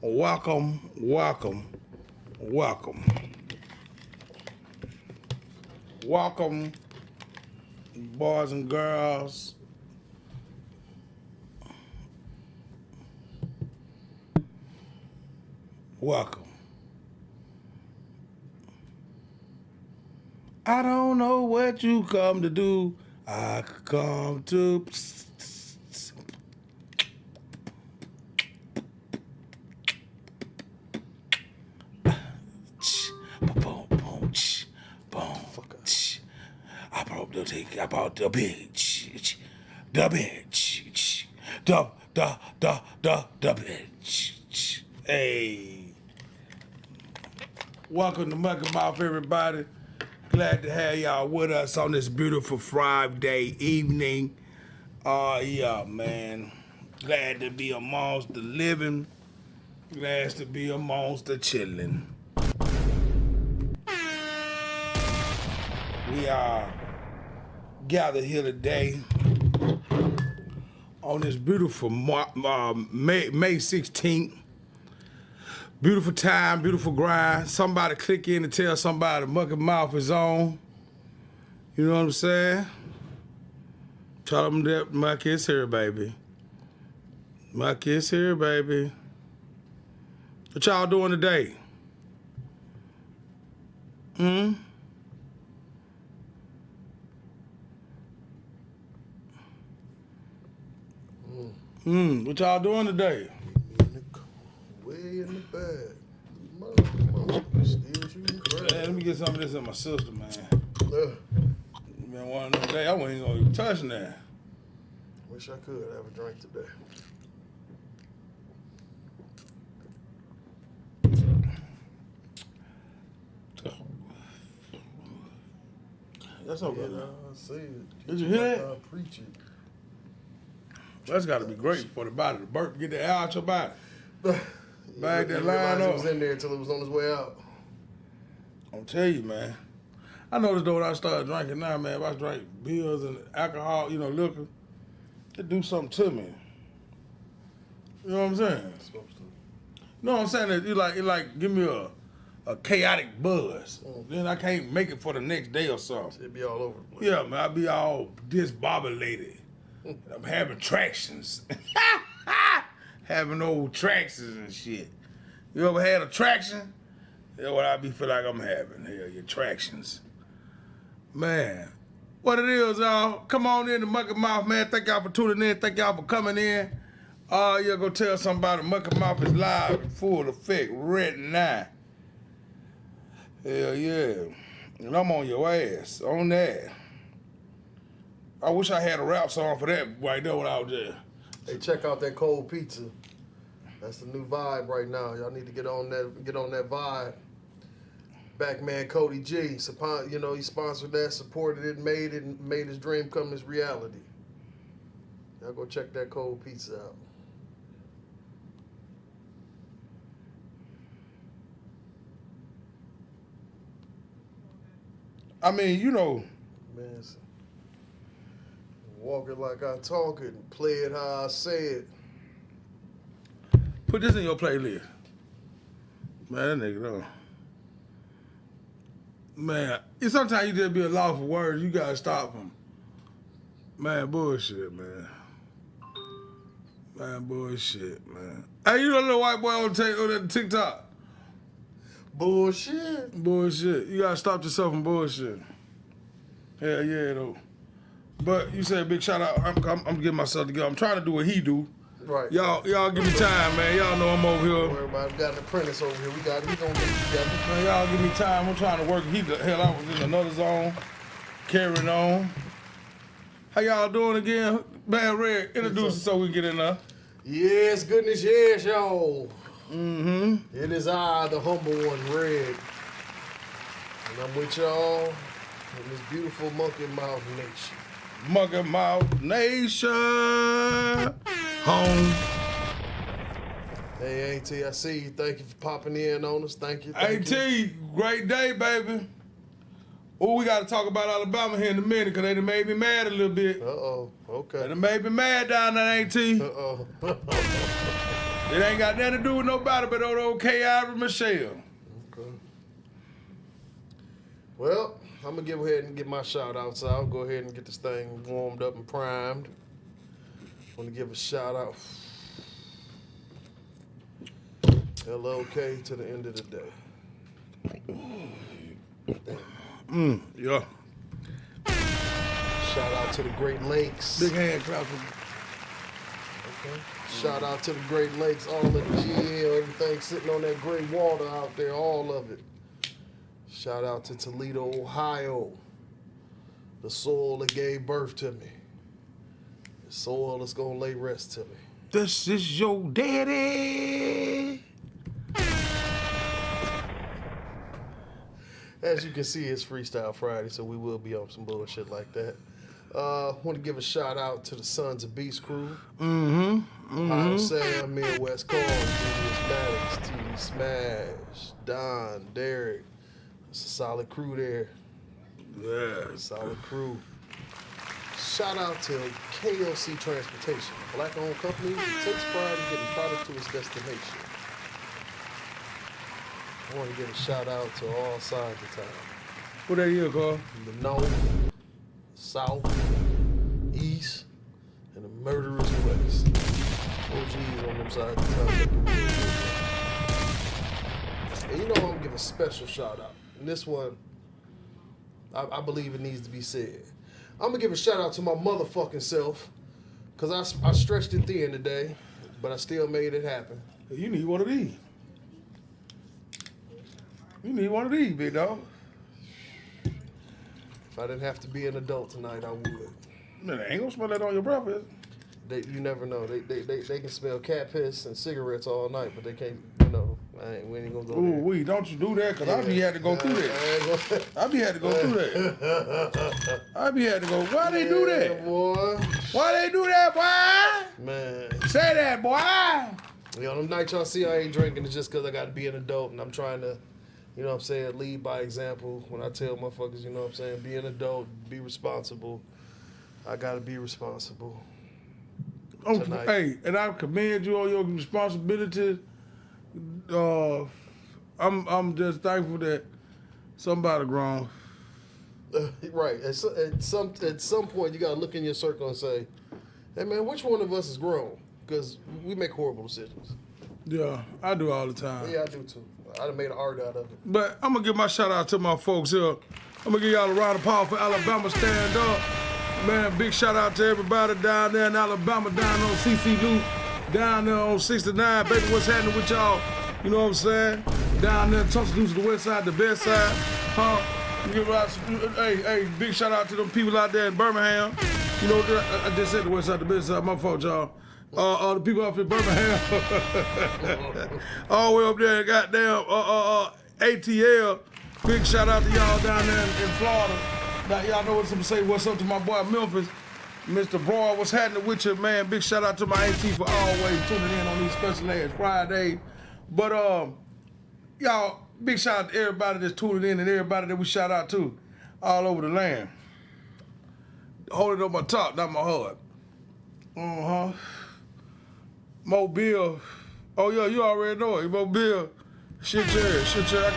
Welcome, welcome, welcome. Welcome, boys and girls. Welcome. I don't know what you come to do. I come to. I bought the bitch. The bitch. The bitch. Hey. Welcome to Mucky Mouth, everybody. Glad to have y'all with us on this beautiful Friday evening. Yeah, man. Glad to be amongst the living. Glad to be amongst the chilling. We are gathered here today on this beautiful May 16th. Beautiful time, beautiful grind. Somebody click in and tell somebody Mucky Mouth is on. You know what I'm saying? Tell them that Mucky is here, baby. Mucky is here, baby. What y'all doing today? What y'all doing today? Way in the bag. Let me get some of this in my system, man. Man, one of them days, I wasn't even gonna touch that. Wish I could have a drink today. That's okay. Yeah, I see it. Did you hear that? Preach it. That's got to be great for the body to burp, get that air out your body. Bag that line It up. was in there until it was on his way out. I'll tell you, man. I noticed though when I started drinking now, man, if I drink beers and alcohol, liquor, it do something to me. You know what I'm saying? It's supposed to. You know what I'm saying? It like give me a chaotic buzz. Then I can't make it for the next day or something. It'd be all over the place. Yeah, man, I be all disbobulated. I'm having tractions. Having old tractions and shit. You ever had a traction? That's what I be feel like I'm having. Hell, your tractions. Man, what it is, y'all. Come on in to Mucky Mouth, man. Thank y'all for tuning in. Thank y'all for coming in. You're gonna tell somebody Mucky Mouth is live in full effect right now. Hell yeah. And I'm on your ass, on that. I wish I had a rap song for that right there when I was there. Hey, check out that cold pizza. That's the new vibe right now. Y'all need to get on that vibe. Backman Cody G, he sponsored that, supported it, made his dream come his reality. Y'all go check that cold pizza out. I mean, Man, walk it like I talk it and play it how I say it. put this in your playlist. Man, that nigga though. Man, sometimes you just be a loss for words. You gotta stop them. Man, bullshit, man. Man, bullshit, man. Hey, you know the little white boy on that TikTok? Bullshit. Bullshit. You gotta stop yourself from bullshit. Hell yeah, though. But you said big shout out. I'm getting myself together. I'm trying to do what he do. Right. Y'all give me time, man. Y'all know I'm over here. Everybody got an apprentice over here. We gonna get it together. Man, y'all give me time. I'm trying to work. Hell, I was in another zone, carrying on. How y'all doing again? Man, Red, introduce us so we can get in there. Yes, goodness, yes, y'all. Mm-hmm. It is I, the humble one, Red. And I'm with y'all in this beautiful Mucky Mouth Nation. Mucky Mouth Nation. Home. Hey, AT, I see you. Thank you for popping in on us. Thank you. AT, great day, baby. Oh, we got to talk about Alabama here in a minute because they done made me mad a little bit. Uh-oh. They Okay. done made me mad down there, AT. Uh-oh. It ain't got nothing to do with nobody but old K.I. Michelle. Okay. Well, I'm going to go ahead and get my shout outs out. Go ahead and get this thing warmed up and primed. I want to give a shout out. LLK to the end of the day. Yeah. Shout out to the Great Lakes. Big hand clap for me. Okay. Shout out to the Great Lakes, all of the GL, everything sitting on that great water out there, all of it. Shout out to Toledo, Ohio, the soil that gave birth to me. The soil that's gonna lay rest to me. This is your daddy. As you can see, it's Freestyle Friday, so we will be on some bullshit like that. Want to give a shout out to the Sons of Beast crew. Ohio Sam, Midwest Corn, Julius Maddox, TV Smash, Don, Derek. It's a solid crew there. Yeah. Solid crew. Shout out to KLC Transportation, a black-owned company that takes pride in getting product to its destination. I want to give a shout out to all sides of town. What that is, Carl? The north, south, east, and the murderous west. OGs on them sides of town. And you know I'm going to give a special shout out. And this one, I believe it needs to be said. I'm going to give a shout out to my motherfucking self. Because I stretched it thin today, but I still made it happen. You need one of these. You need one of these, big dog. If I didn't have to be an adult tonight, I would. Man, they ain't gonna smell that on your breath, is it? You never know. They can smell cat piss and cigarettes all night, but they can't, we ain't gonna go Ooh, there. wee, don't you do that, because I be had to go through that. I be had to go through that. I be had to go, why they do that? Boy. Why they do that, boy? Man. Say that, boy. Them nights y'all see I ain't drinking, it's just because I got to be an adult, and I'm trying to, lead by example. When I tell motherfuckers, be an adult, be responsible. I got to be responsible. Tonight. Hey, and I commend you on your responsibilities. I'm just thankful that somebody grown. Right. At some point, you gotta look in your circle and say, "Hey, man, which one of us is grown?" Because we make horrible decisions. Yeah, I do all the time. Yeah, I do too. I done made an art out of it. But I'm gonna give my shout out to my folks here. I'm gonna give y'all a round of applause for Alabama Stand Up. Man, big shout out to everybody down there in Alabama, down on CC Loop, down there on 69. Baby, what's happening with y'all? You know what I'm saying? Down there in Tuscaloosa, the west side, the best side. Huh? Hey, big shout out to them people out there in Birmingham. You know, I just said the west side, the best side. My fault, y'all. The people up in Birmingham. All the way up there, goddamn, ATL. Big shout out to y'all down there in Florida. Now, y'all know what I'm saying. What's up to my boy Memphis, Mr. Broad. What's happening with you, man? Big shout out to my AT for always tuning in on these special ass Fridays. But y'all, big shout out to everybody that's tuning in and everybody that we shout out to all over the land. Hold it on my top, not my heart. Mobile. Oh yeah, you already know it. Mobile. Shit, I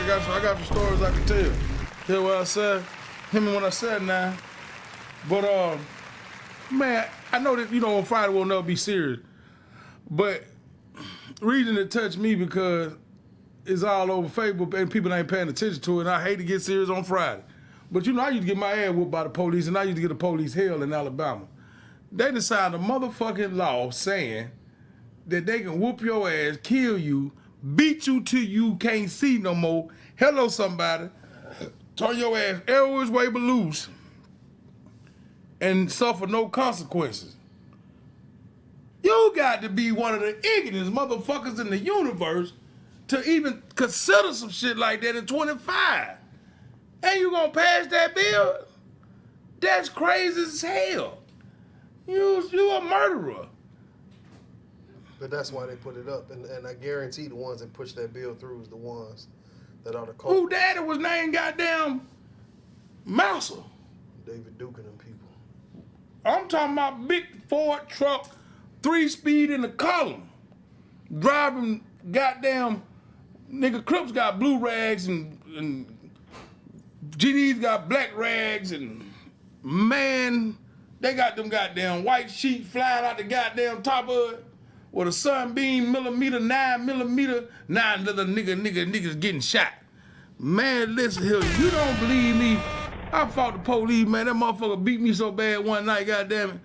got some stories I can tell. Hear what I said? Hear me when I said now. But man, I know that on Friday will never be serious. But reason it touched me because it's all over Facebook and people ain't paying attention to it. And I hate to get serious on Friday. But I used to get my ass whooped by the police, and I used to get the police hell in Alabama. They decided a motherfucking law saying that they can whoop your ass, kill you, beat you till you can't see no more. Hello, somebody. Turn your ass every which way but loose and suffer no consequences. You got to be one of the ignorant motherfuckers in the universe to even consider some shit like that in 25. And you gonna pass that bill? That's crazy as hell. You a murderer. But that's why they put it up. And I guarantee the ones that push that bill through is the ones that are the culprits. Who daddy was named goddamn Mouser? David Duke and them people. I'm talking about big Ford truck, 3-speed in the column. driving goddamn nigga Crips got blue rags and GD's got black rags and man, they got them goddamn white sheet flying out the goddamn top of it with a sunbeam millimeter, 9mm, 9 little niggas getting shot. Man, listen here, you don't believe me. I fought the police, man. That motherfucker beat me so bad one night, goddamn it.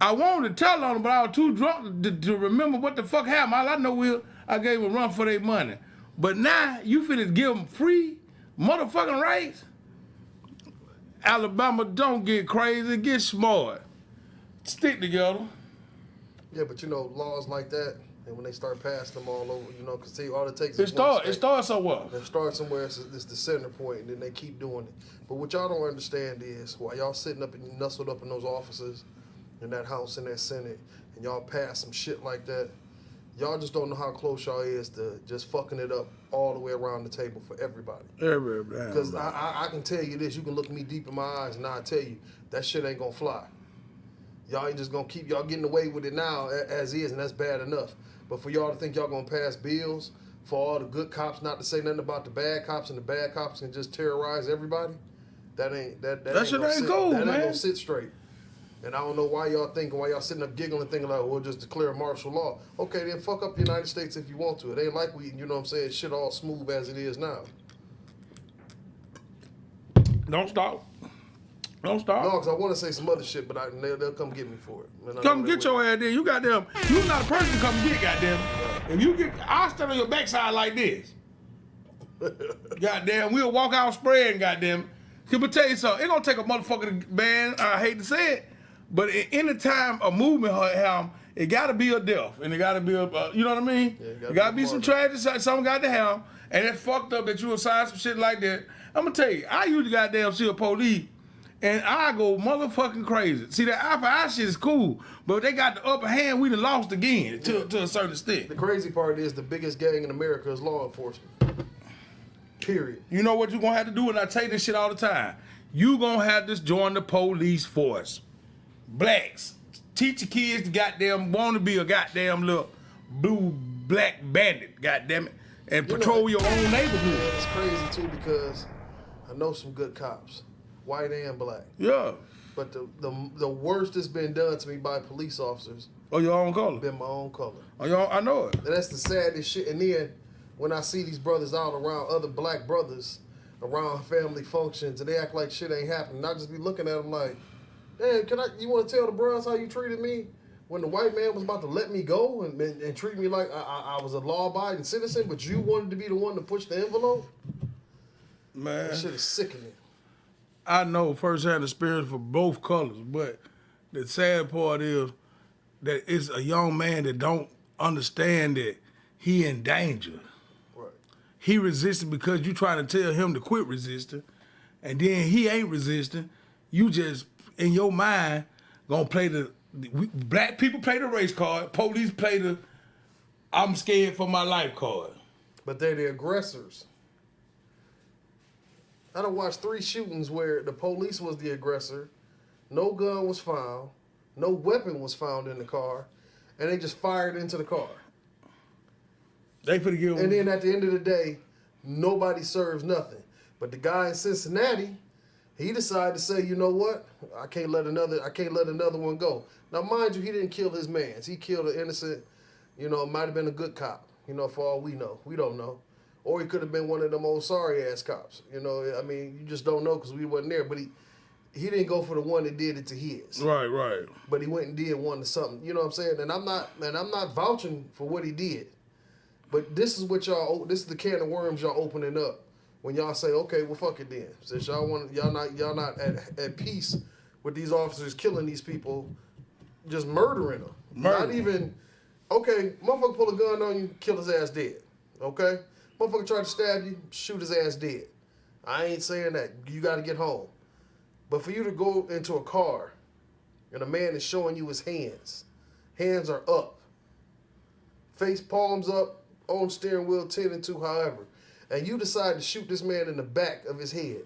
I wanted to tell on him, but I was too drunk to remember what the fuck happened. All I know is I gave them a run for their money. But now you finna give them free motherfucking rights? Alabama, don't get crazy, get smart. Stick together. Yeah, but you know, laws like that, and when they start passing them all over, you know, because all it takes It is one state. It starts somewhere. It starts somewhere, it's the center point, and then they keep doing it. But what y'all don't understand is, while y'all sitting up and nestled up in those offices, in that House, in that Senate, and y'all pass some shit like that, y'all just don't know how close y'all is to just fucking it up all the way around the table for everybody. Everybody. Because I can tell you this, you can look me deep in my eyes and I'll tell you, that shit ain't gonna fly. Y'all ain't just gonna keep y'all getting away with it now as is, and that's bad enough. But for y'all to think y'all gonna pass bills for all the good cops not to say nothing about the bad cops, and the bad cops can just terrorize everybody, that shit ain't cool, man. That ain't gonna sit straight. And I don't know why y'all sitting up giggling, thinking like, we'll just declare martial law. Okay, then fuck up the United States if you want to. It ain't like you know what I'm saying, shit all smooth as it is now. Don't stop. Don't stop. No, because I want to say some other shit, but they'll come get me for it. Come get your ass there. You not a person to come get, goddamn. If you get, I'll stand on your backside like this. Goddamn, we'll walk out spreading, goddamn. Can I tell you something? It gonna take a motherfucker, man, I hate to say it, but any time a movement happen, it gotta be a death, and it gotta be a, you know what I mean? Yeah, it gotta be some tragedy, something got to happen, and it's fucked up that you assign some shit like that. I'm gonna tell you, I usually goddamn see a police, and I go motherfucking crazy. See, that eye for eye shit is cool, but they got the upper hand, we done lost again to a certain extent. The crazy part is the biggest gang in America is law enforcement. Period. You know what you're gonna have to do, and I tell you this shit all the time. You gonna have to join the police force. Blacks, teach your kids to goddamn want to be a goddamn little blue black bandit, goddamn it, and patrol your own neighborhood. Yeah, it's crazy too because I know some good cops, white and black. Yeah. But the worst that's been done to me by police officers. Oh, your own color. Been my own color. Oh, I know it. And that's the saddest shit. And then when I see these brothers out around other black brothers around family functions and they act like shit ain't happening, I just be looking at them like, damn, you want to tell the bros how you treated me when the white man was about to let me go and treat me like I was a law-abiding citizen, but you wanted to be the one to push the envelope? Man. That shit is sickening. I know firsthand experience for both colors, but the sad part is that it's a young man that don't understand that he in danger. Right. He resisting because you trying to tell him to quit resisting, and then he ain't resisting. You just, in your mind, gonna play black people play the race card, police play the I'm scared for my life card. But they're the aggressors. I done watched 3 shootings where the police was the aggressor, no gun was found, no weapon was found in the car, and they just fired into the car. They finna give And then at the end of the day, nobody serves nothing. But the guy in Cincinnati, he decided to say, you know what? I can't let another one go. Now, mind you, he didn't kill his mans. He killed an innocent, it might have been a good cop, for all we know. We don't know. Or he could have been one of them old sorry-ass cops. You just don't know because we wasn't there. But he didn't go for the one that did it to his. Right. But he went and did one to something. You know what I'm saying? And I'm not vouching for what he did. But this is the can of worms y'all opening up when y'all say, okay, well, fuck it then. Since y'all not at peace with these officers killing these people, just murdering them. Not even, okay, motherfucker pull a gun on you, kill his ass dead. Okay? Motherfucker try to stab you, shoot his ass dead. I ain't saying that. You got to get home. But for you to go into a car and a man is showing you his hands. Hands are up. Face palms up, on steering wheel 10 and 2, however. And you decide to shoot this man in the back of his head.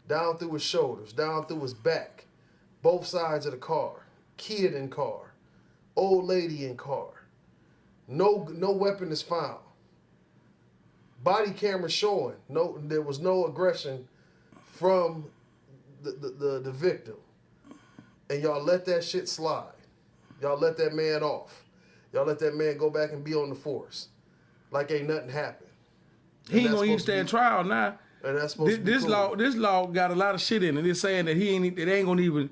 Down through his shoulders, down through his back. Both sides of the car. Kid in car. Old lady in car. No weapon is found. Body camera showing there was no aggression from the victim, and y'all let that shit slide. Y'all let that man off. Y'all let that man go back and be on the force, like ain't nothing happened. He ain't gonna even stand trial now. And that's supposed to be cool. This law got a lot of shit in it. It's saying that it ain't gonna even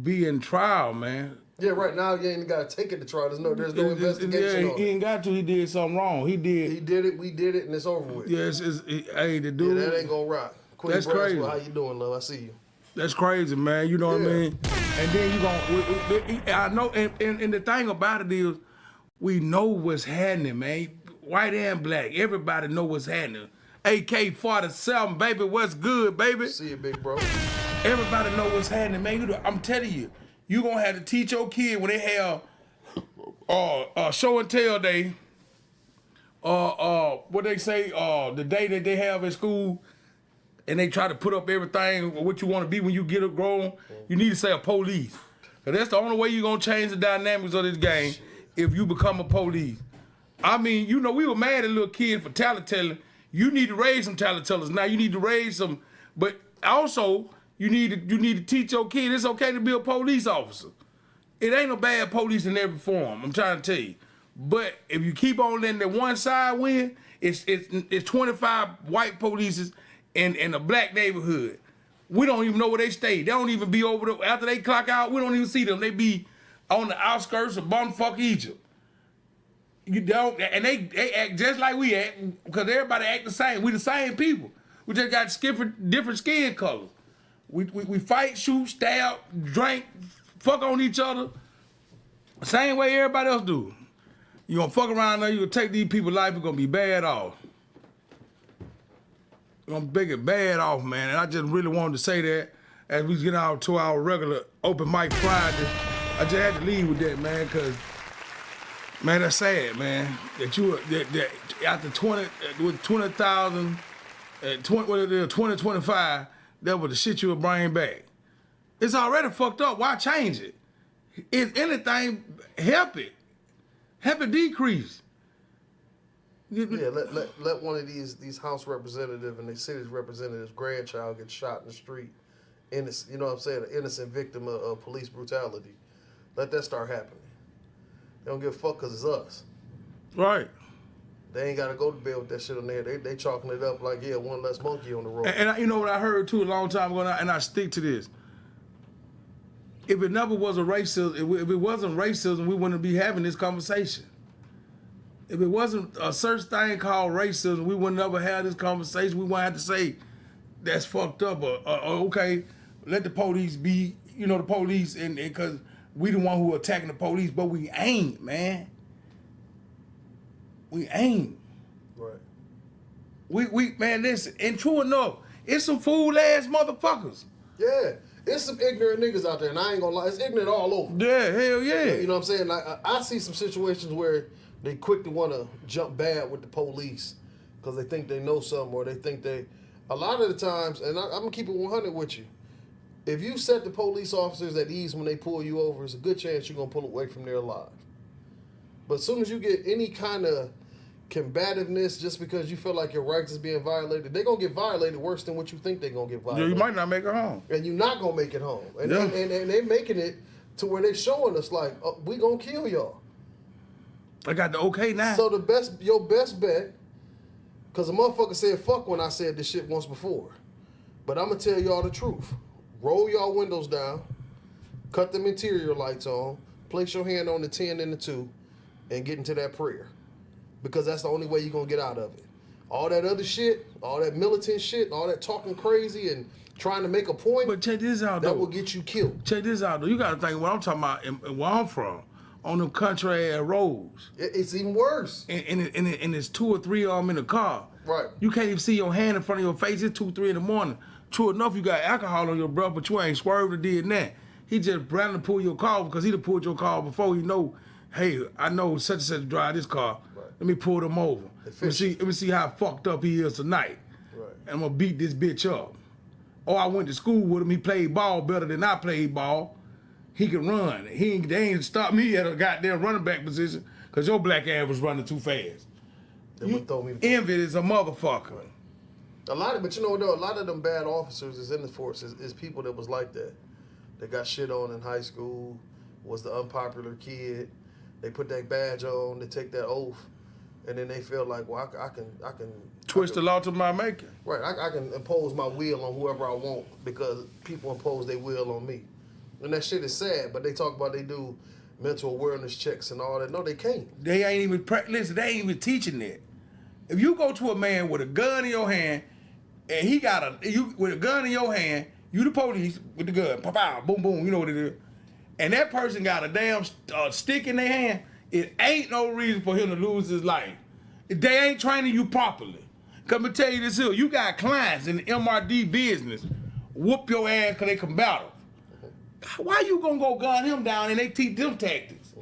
be in trial, man. Yeah, right now you ain't gotta take it to trial. There's no investigation on it. He ain't got to. He did something wrong. He did. He did it. We did it, and it's over with. Yeah, hey, the dude. Yeah, that ain't gonna rock. Queen That's crazy. How you doing, love? I see you. That's crazy, man. You know what I mean? And then you gonna. I know. And the thing about it is, we know what's happening, man. White and black, everybody know what's happening. AK-47, baby, what's good, baby? See you, big bro. Everybody know what's happening, man. I'm telling you, you gonna have to teach your kid when they have show and tell day, what they say, the day that they have at school, and they try to put up everything what you want to be when you get up grown. You need to say a police, cause that's the only way you gonna change the dynamics of this game if you become a police. I mean, you know, we were mad at little kids for talent telling. You need to raise some talent tellers. Now you need to raise some, but also you need to teach your kid it's okay to be a police officer. It ain't a bad police in every form. I'm trying to tell you. But if you keep on letting that one side win, it's 25 white polices in a black neighborhood. We don't even know where they stay. They don't even be over there after they clock out. We don't even see them. They be on the outskirts of bumfuck Egypt. You don't, and they act just like we act, because everybody act the same. We the same people. We just got different skin colors. We fight, shoot, stab, drink, fuck on each other, same way everybody else do. You gonna fuck around there, you gonna take these people's life, it's gonna be bad off. You're gonna make it bad off, man. And I just really wanted to say that as we get out to our regular open mic Friday. I just had to leave with that, man, because man, that's sad, man. That after 20,000, 2025, that was the shit you would bring back. It's already fucked up. Why change it? If anything, help it. Help it decrease. Yeah, let one of these House representatives and the city's representatives' grandchild get shot in the street. Innocent, you know what I'm saying? An innocent victim of police brutality. Let that start happening. They don't give a fuck because it's us. Right. They ain't got to go to bed with that shit on there. They chalking it up like, yeah, one less monkey on the road. And you know what I heard, too, a long time ago, and I stick to this. If it never was a racism, if it wasn't racism, we wouldn't be having this conversation. If it wasn't a such thing called racism, we would never have this conversation. We wouldn't have to say, that's fucked up, or okay, let the police be, you know, the police, and because we the one who attacking the police, but we ain't, man. We ain't. Right. We man, listen, and true enough, it's some fool-ass motherfuckers. Yeah. It's some ignorant niggas out there, and I ain't gonna lie, it's ignorant all over. Yeah, hell yeah. You know what I'm saying? Like, I see some situations where they quick to want to jump bad with the police because they think they know something, or they think they... A lot of the times, and I'm going to keep it 100 with you, if you set the police officers at ease when they pull you over, it's a good chance you're going to pull away from there alive. But as soon as you get any kind of combativeness just because you feel like your rights is being violated, they're going to get violated worse than what you think they're going to get violated. Yeah, you might not make it home. And you're not going to make it home. And, yeah. and they're making it to where they're showing us like, we going to kill y'all. I got the okay now. So your best bet, because a motherfucker said fuck when I said this shit once before, but I'm going to tell y'all the truth. Roll y'all windows down, cut them interior lights on, place your hand on the 10 and the 2, and get into that prayer. Because that's the only way you're going to get out of it. All that other shit, all that militant shit, all that talking crazy and trying to make a point, but check this out, that will get you killed. Check this out, though. You got to think what I'm talking about and where I'm from, on them country ass roads. It's even worse. And it's 2 or 3 of them in the car. Right. You can't even see your hand in front of your face. It's 2, 3 in the morning. True enough, you got alcohol on your breath, but you ain't swerved or did that. He just ran to pull your car because he'd have pulled your car before he know, hey, I know such and such drive this car. Right. Let me pull them over. Let me see how fucked up he is tonight. Right. And I'm going to beat this bitch up. Or I went to school with him. He played ball better than I played ball. He can run. They ain't stopped me at a goddamn running back position because your black ass was running too fast. They would throw me. Envy is a motherfucker. But you know though, a lot of them bad officers is in the force is people that was like that. They got shit on in high school, was the unpopular kid. They put that badge on, they take that oath, and then they feel like, well, I can Twist the law to my making. Right, I can impose my will on whoever I want because people impose their will on me. And that shit is sad, but they talk about they do mental awareness checks and all that. No, they can't. They ain't even, listen, they ain't even teaching that. If you go to a man with a gun in your hand, and he got with a gun in your hand, you the police with the gun, pow, boom, boom, you know what it is. And that person got a damn stick in their hand, it ain't no reason for him to lose his life. They ain't training you properly. Come and tell you this here, you got clients in the MRD business, whoop your ass because they combative. Why you gonna go gun him down and they teach them tactics?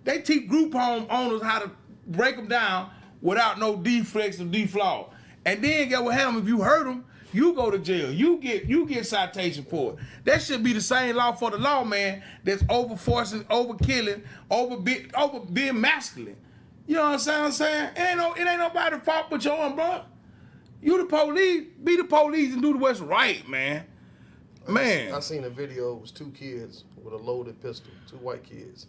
They teach group home owners how to break them down without no deflects or deflaw. And then get what happens if you hurt them, you go to jail. You get citation for it. That should be the same law for the lawman that's over forcing, over killing, over being masculine. You know what I'm saying? It ain't nobody's fault but your own, bro. You the police, be the police and do what's right, man. Man. I seen a video, it was 2 kids with a loaded pistol, 2 white kids.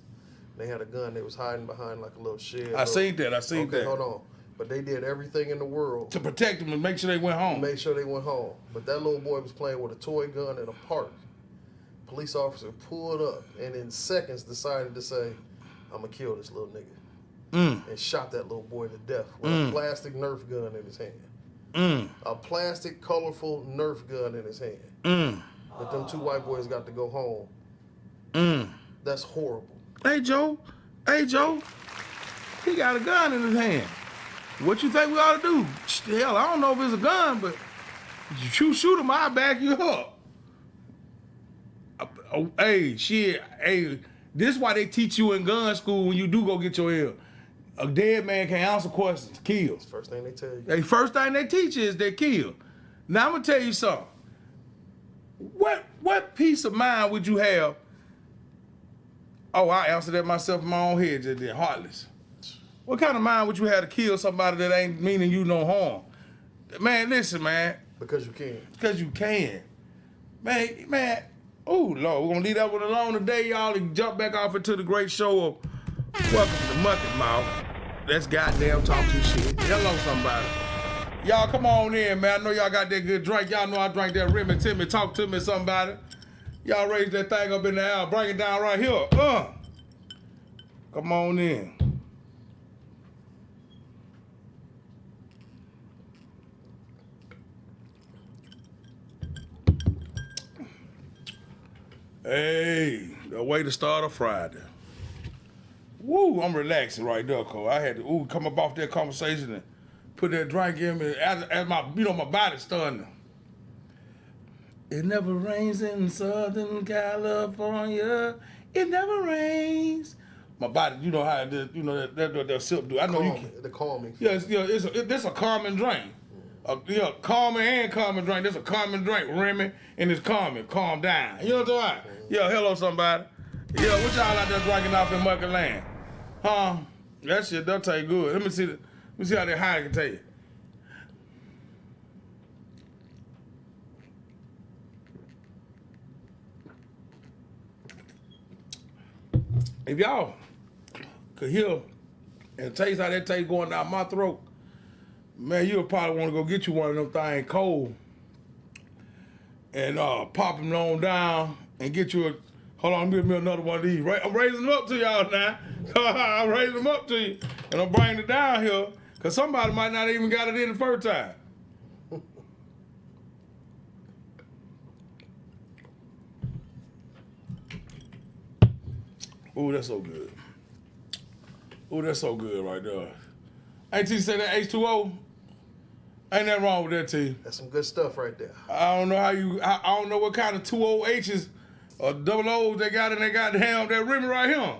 They had a gun, they was hiding behind like a little shed. I seen that. Okay, hold on. But they did everything in the world to protect them and make sure they went home. Make sure they went home. But that little boy was playing with a toy gun in a park. Police officer pulled up and in seconds decided to say, I'm gonna kill this little nigga. And shot that little boy to death with a plastic Nerf gun in his hand. A plastic, colorful Nerf gun in his hand. But them 2 white boys got to go home. That's horrible. Hey, Joe. He got a gun in his hand. What you think we ought to do? Hell, I don't know if it's a gun, but you shoot him, I'll back you up. Hey, shit. Hey, this is why they teach you in gun school when you do go get your ear. A dead man can't answer questions, kill. That's the first thing they tell you. The first thing they teach you is they kill. Now, I'm going to tell you something. What peace of mind would you have? Oh, I answered that myself in my own head just then, heartless. What kind of mind would you have to kill somebody that ain't meaning you no harm? Man, listen, man. Because you can. Because you can. Man. Oh, Lord, we're going to leave that one alone today, y'all, and jump back off into the great show of Welcome to Mucky Mouth. Let's goddamn talk to shit. Hello, somebody. Y'all come on in, man. I know y'all got that good drink. Y'all know I drank that Remy Timmy. Talk to me, somebody. Y'all raise that thing up in the air. Bring it down right here. Come on in. Hey, the way to start a Friday. Woo, I'm relaxing right there, Cole. I had to come up off that conversation and put that drink in me as my, my body's starting. It never rains in Southern California. It never rains. My body, you know how it is, that sip do. I know you can. The calming. Yes, it's a calming drink. Calming and calming drink. That's a calming drink, Remy, and it's calming. Calm down. You know what I'm talking about? Yeah, hello, somebody. Yeah, what y'all out there drinking off in Mucky Land? Huh? That shit, that'll taste good. Let me see how that high can taste. If y'all could hear and taste how that taste going down my throat, man, you'll probably want to go get you one of them things cold and pop them on down and get you hold on, give me another one of these. I'm raising them up to y'all now. I'm raising them up to you. And I'm bringing it down here because somebody might not even got it in the first time. Ooh, that's so good. Ooh, that's so good right there. Ain't you say that H2O? Ain't nothing wrong with that, T. That's some good stuff right there. I don't know I don't know what kind of 2 OHs or double O's they got in they goddamn that Remy right here.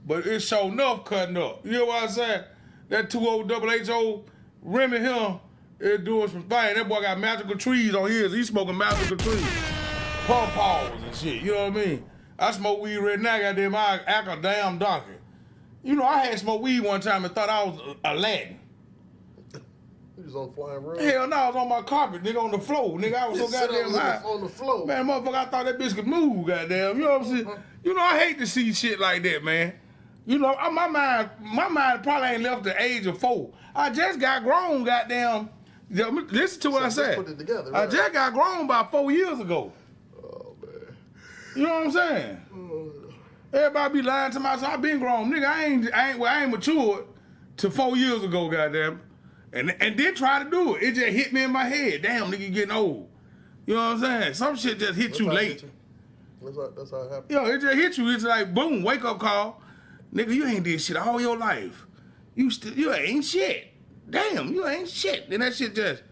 But it's sure enough cutting up. You know what I'm saying? That 2O double HO Remy here is doing some things. That boy got magical trees on his. He's smoking magical trees. Pawpaws and shit. You know what I mean? I smoke weed right now, goddamn, I act a damn donkey. You know, I had smoked weed one time and thought I was Aladdin. You was on flying road. Hell no, I was on my carpet, nigga, on the floor. Nigga, I was so goddamn high. On the floor. Man, motherfucker, I thought that bitch could move, goddamn. You know what I'm saying? You know, I hate to see shit like that, man. You know, my mind probably ain't left the age of 4. I just got grown, goddamn. Listen to what I said. Put it together, right? I just got grown about 4 years ago. Oh, man. You know what I'm saying? Everybody be lying to myself. I been grown, nigga. I ain't matured till 4 years ago, goddamn. And then try to do it. It just hit me in my head. Damn, nigga, you getting old. You know what I'm saying? Some shit just hit you late. That's how it happens. Yo, it just hit you. It's like boom, wake up call. Nigga, you ain't did shit all your life. You ain't shit. Damn, you ain't shit. Then that shit just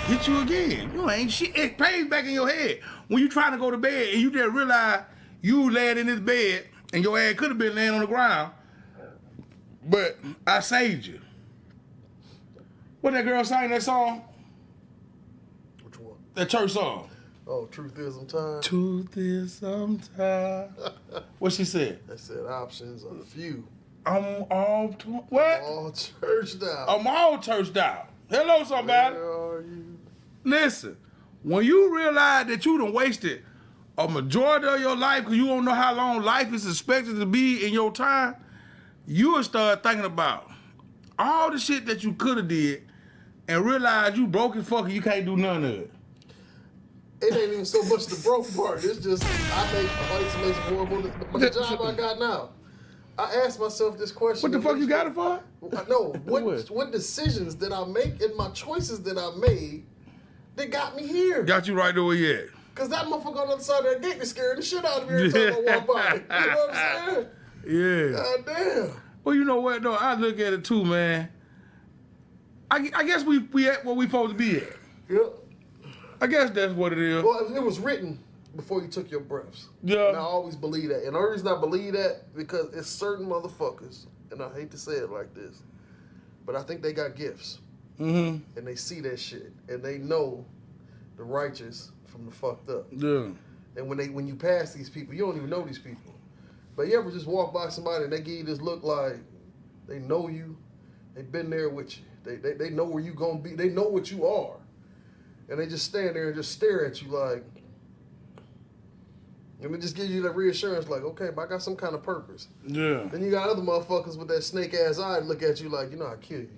hit you again. You ain't shit. It plays back in your head. When you trying to go to bed and you just realize you laying in this bed and your ass could have been laying on the ground, but I saved you. What that girl sang that song? Which one? That church song. Oh, Truth Is Sometimes. Truth is sometimes. What she said? They said options are few. I'm all what? All churched out. I'm all churched out. Hello, somebody. Where are you? Listen, when you realize that you done wasted a majority of your life because you don't know how long life is expected to be in your time, you will start thinking about all the shit that you could have did and realize you broke as fuck and you can't do none of it. It ain't even so much the broke part. It's just I used to make some more the job I got now. I asked myself this question. What the fuck you got it for? No, what decisions did I make and my choices that I made that got me here? Got you right there where you at. Cause that motherfucker on the other side of that gate is scaring the shit out of me every time I walk by. You know what I'm saying? Yeah. God damn. Well, you know what though? I look at it too, man. I guess we at where we supposed to be at. Yep. I guess that's what it is. Well, it was written before you took your breaths. Yeah. And I always believe that. And the only reason I believe that because it's certain motherfuckers, and I hate to say it like this, but I think they got gifts. Mm-hmm. And they see that shit. And they know the righteous from the fucked up. Yeah. And when you pass these people, you don't even know these people. But you ever just walk by somebody and they give you this look like they know you, they've been there with you. They know where you gonna be. They know what you are. And they just stand there and just stare at you like, and it just gives you that reassurance like, okay, but I got some kind of purpose. Yeah. Then you got other motherfuckers with that snake ass eye look at you like, you know, I'll kill you.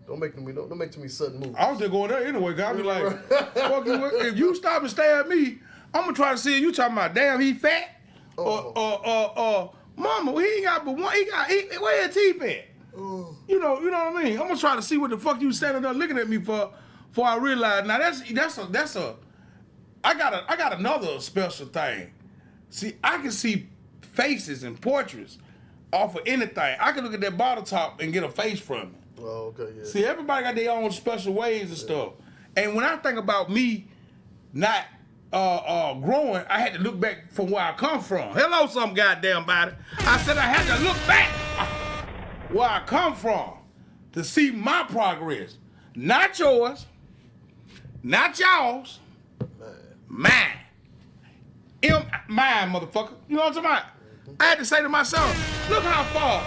Don't make too many sudden moves. I was just going there anyway, cause I be like, fuck you, if you stop and stare at me, I'm gonna try to see if you talking about damn he fat mama, he ain't got but one, where his teeth at? You know what I mean? I'm gonna try to see what the fuck you standing there looking at me for before I realize. Now that's a I got another special thing. See, I can see faces and portraits off of anything. I can look at that bottle top and get a face from it. Oh, okay, yeah. See, everybody got their own special ways and stuff. And when I think about me not growing, I had to look back from where I come from. Hello, some goddamn body. I said I had to look back where I come from to see my progress. Not yours, not y'all's, mine. Mine, motherfucker. You know what I'm talking about? I had to say to myself, look how far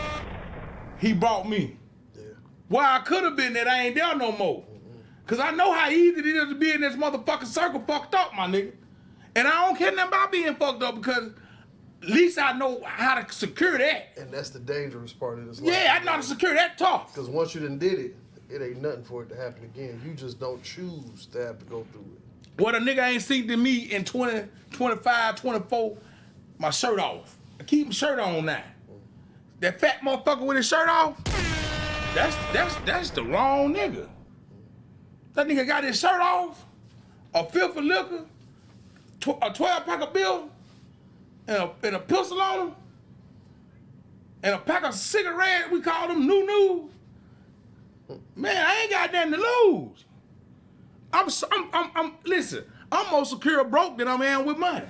he brought me. Yeah. Where I could have been that I ain't there no more. Cause I know how easy it is to be in this motherfucking circle fucked up, my nigga. And I don't care nothing about being fucked up because at least I know how to secure that. And that's the dangerous part of this life. Yeah, I know how to secure that tough. Because once you done did it, it ain't nothing for it to happen again. You just don't choose to have to go through it. What a nigga ain't seen to me in 20, 25, 24, my shirt off. I keep my shirt on now. That fat motherfucker with his shirt off, that's the wrong nigga. That nigga got his shirt off, a fifth of liquor, a 12-pack of bill, and a pistol on him, and a pack of cigarettes, we call them new. Man, I ain't got nothing to lose. Listen, I'm more secure broke than I am with money.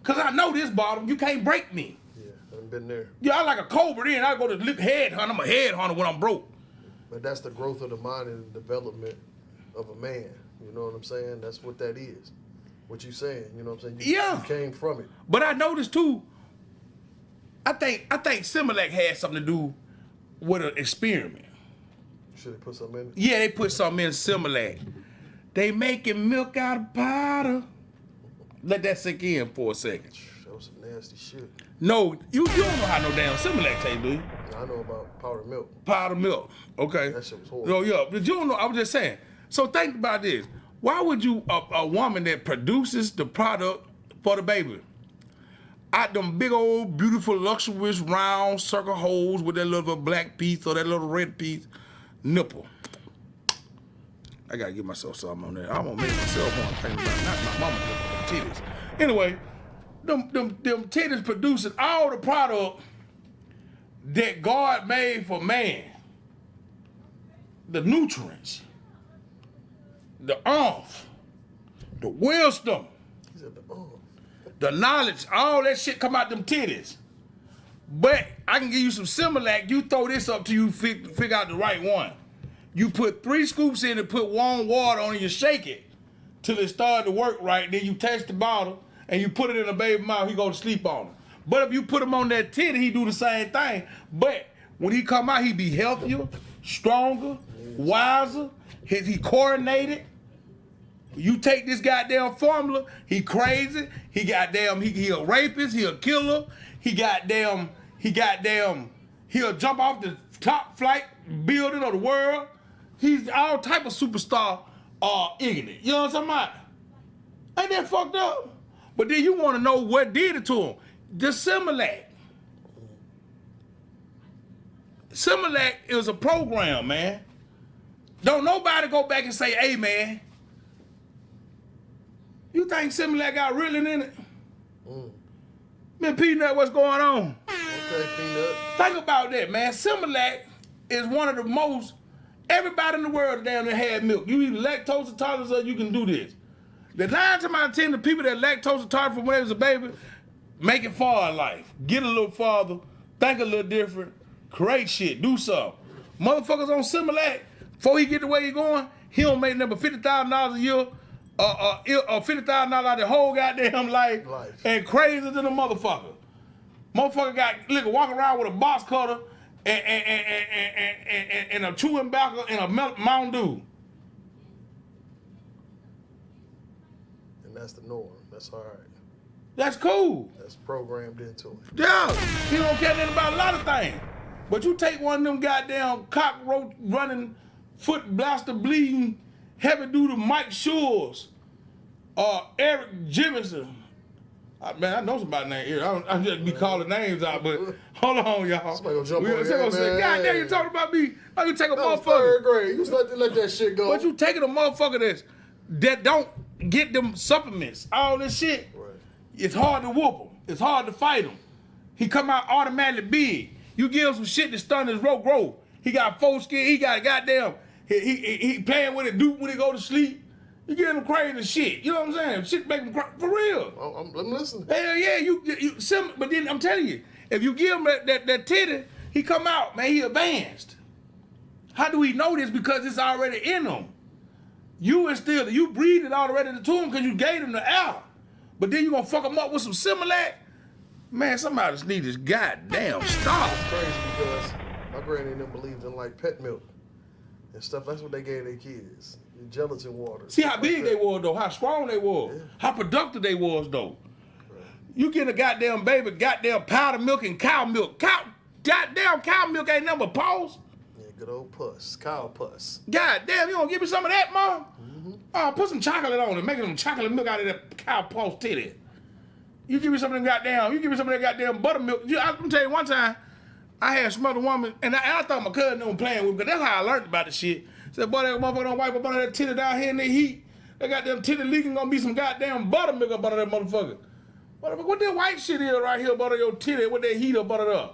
Cause I know this bottom, you can't break me. Yeah, I've been there. Yeah, I like a cobra then, I go to headhunt, I'm a headhunter when I'm broke. But that's the growth of the mind and the development of a man. You know what I'm saying? That's what that is. What you saying, you know what I'm saying? You came from it. But I noticed too, I think Similac had something to do with an experiment. Should they put something in it? Yeah, they put something in Similac. They making milk out of powder. Let that sink in for a second. That was some nasty shit. No, you don't know how no damn Similac taste, do you? I know about powdered milk. Powdered milk. Okay. That shit was horrible. No, yeah, but you don't know. I was just saying. So think about this. Why would you, a woman that produces the product for the baby, out them big old beautiful luxurious round circle holes with that little black piece or that little red piece nipple? I gotta give myself something on that. I'm gonna make myself one thing about not my mama nipple, them titties. Anyway, them titties producing all the product that God made for man. The nutrients, the oomph, the wisdom, He said, oh. the knowledge, all that shit come out them titties. But I can give you some Similac. You throw this up to you figure out the right one. You put 3 scoops in and put warm water on it, you shake it till it started to work right. Then you test the bottle and you put it in a baby mouth, he go to sleep on it. But if you put him on that titty, he do the same thing. But when he come out, he be healthier, stronger, wiser, he coordinated. You take this goddamn formula, he crazy, he a rapist, he a killer, he'll jump off the top flight building of the world. He's all type of superstar ignorant. You know what I'm talking about? Ain't that fucked up? But then you want to know what did it to him. The Similac. Similac is a program, man. Don't nobody go back and say, hey, man, you think Similac got reeling in it? Man, Peanut, what's going on? Okay, Peanut. Think about that, man. Similac is one of the most, everybody in the world down there had milk. You either lactose intolerant or you can do this. The 9 times out of 10, the people that lactose intolerant from when they was a baby, make it far in life. Get a little farther, think a little different, create shit, do something. Motherfuckers on Similac, before he get the way he going, he don't make number $50,000 a year, or $50,000 out the whole goddamn life, and crazy than a motherfucker. Motherfucker got liquor walking around with a box cutter and a chewing tobacco and a Mountain Dew. And that's the norm. That's all right. That's cool. That's programmed into it. Yeah, he don't care nothing about a lot of things. But you take one of them goddamn cockroach running, foot blaster bleeding, heavy duty Mike Shores, or Eric Jimison. Man, I know somebody named Eric. I just be calling names out, but hold on, y'all. Somebody gonna jump on God damn, you talking about me? Oh, you take a That was motherfucker. third grade. You just let that shit go. But you taking a motherfucker that don't get them supplements, all this shit. Right. It's hard to whoop him. It's hard to fight him. He come out automatically big. You give him some shit to stun his rope growth. He got foreskin. He got goddamn. He playing with it. Duke when he go to sleep. You give him crazy shit. You know what I'm saying? Shit make him cry for real. I'm listening. Hell yeah, but then I'm telling you, if you give him that titty, he come out, man, he advanced. How do we know this? Because it's already in him. You breathed it already to him because you gave him the air. But then you gonna fuck him up with some Similac? Man, somebody just need this goddamn stop. It's crazy because my granny and them believed in like pet milk and stuff. That's what they gave their kids. Gelatin water. See how big they was though, how strong they was, how productive they was though. Right. You get a goddamn baby, goddamn powdered milk and cow milk. Goddamn cow milk ain't nothing but paws. Yeah, good old puss, cow puss. Goddamn, you gonna give me some of that, Mom? Mm-hmm. Put some chocolate on it, make some chocolate milk out of that cow paws titty. You give me some of that goddamn buttermilk. I'm gonna tell you one time, I had some other woman, and I thought my cousin was playing with me, because that's how I learned about the shit. Said, boy, that motherfucker don't wipe up under that titty down here in the heat. That goddamn titty leaking gonna be some goddamn buttermilk up under that motherfucker. What that white shit is right here up under your titty, what that heat up under there?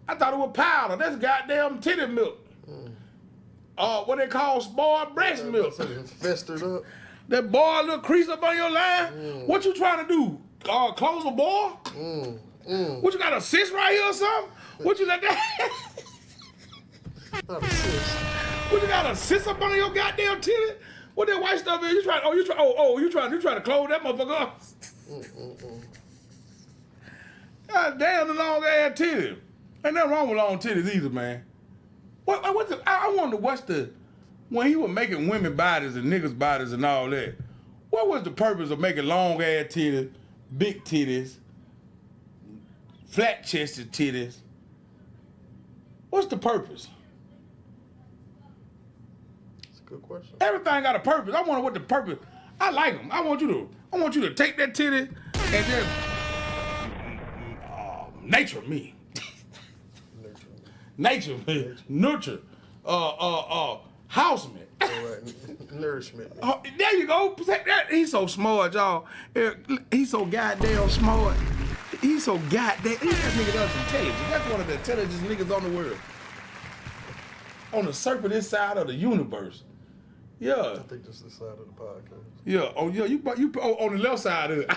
I thought it was powder. That's goddamn titty milk. What they call spoiled breast milk. Festered up. That boiled little crease up on your line. What you trying to do? Close a boil? What you got a cyst right here or something? What you let that? Not a cyst. What you got a cyst up under your goddamn titty? What that white stuff is? You trying to close that motherfucker up? God damn the long ass titties. Ain't nothing wrong with long titties either, man. I wonder what's when he was making women bodies and niggas bodies and all that, what was the purpose of making long ass titties, big titties, flat chested titties? What's the purpose? That's a good question. Everything got a purpose. I wonder what the purpose. I like them. I want you to take that titty and just nature me. Nature me. Nurture. Houseman. All right. Nourishment. There you go. He's so smart, y'all. He's so goddamn smart. He's so goddamn. That nigga does intelligent. That's one of the intelligent niggas on the world. On the surface this side of the universe. Yeah. I think this is the side of the podcast. Yeah. Oh yeah. You on the left side of it.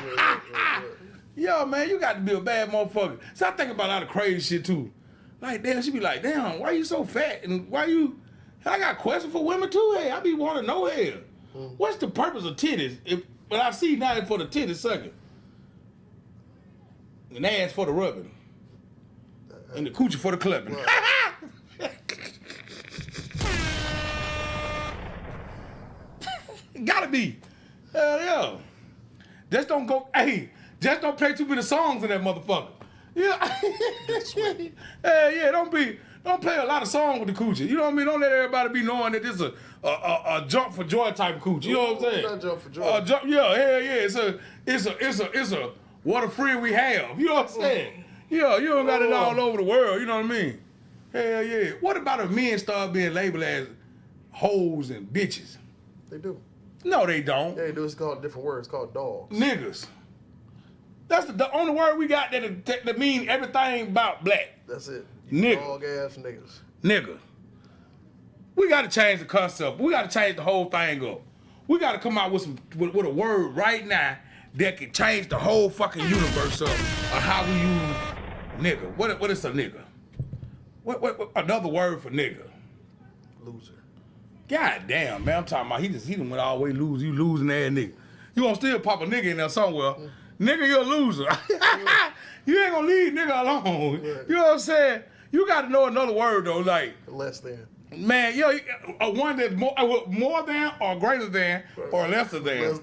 Yeah, man. You got to be a bad motherfucker. So I think about a lot of crazy shit too. Like damn, she be like, damn, why you so fat and why you? I got questions for women too. Hey, I be wanting to know here. What's the purpose of titties? But I see now it's for the titties sucking. And ass for the rubbing. And the coochie for the clubbing. Gotta be. Hell yeah. Just don't play too many songs in that motherfucker. Yeah. Hell yeah, don't play a lot of songs with the coochie. You know what I mean? Don't let everybody be knowing that this is a jump for joy type coochie. You know what I'm saying? Not jump for joy. Yeah, hell yeah. It's a what a friend we have. You know what I'm saying? Yeah, you don't got it all over the world. You know what I mean? Hell yeah. What about if men start being labeled as hoes and bitches? They do. No, they don't. Yeah, they do. It's called different words. It's called dogs. Niggas. That's the only word we got that mean everything about black. That's it. Nigga. Dog ass niggas. Nigga. We got to change the concept. We got to change the whole thing up. We got to come out with a word right now that can change the whole fucking universe up of how we use nigga. What is a nigga? What another word for nigga? Loser. God damn, man. I'm talking about he done went all the way lose. You losing ass nigga. You gonna still pop a nigga in there somewhere. Nigga, you're a loser. You ain't gonna leave nigga alone. Right. You know what I'm saying? You gotta know another word though, like Less than. man, yo, a one that's more than or greater than or lesser than.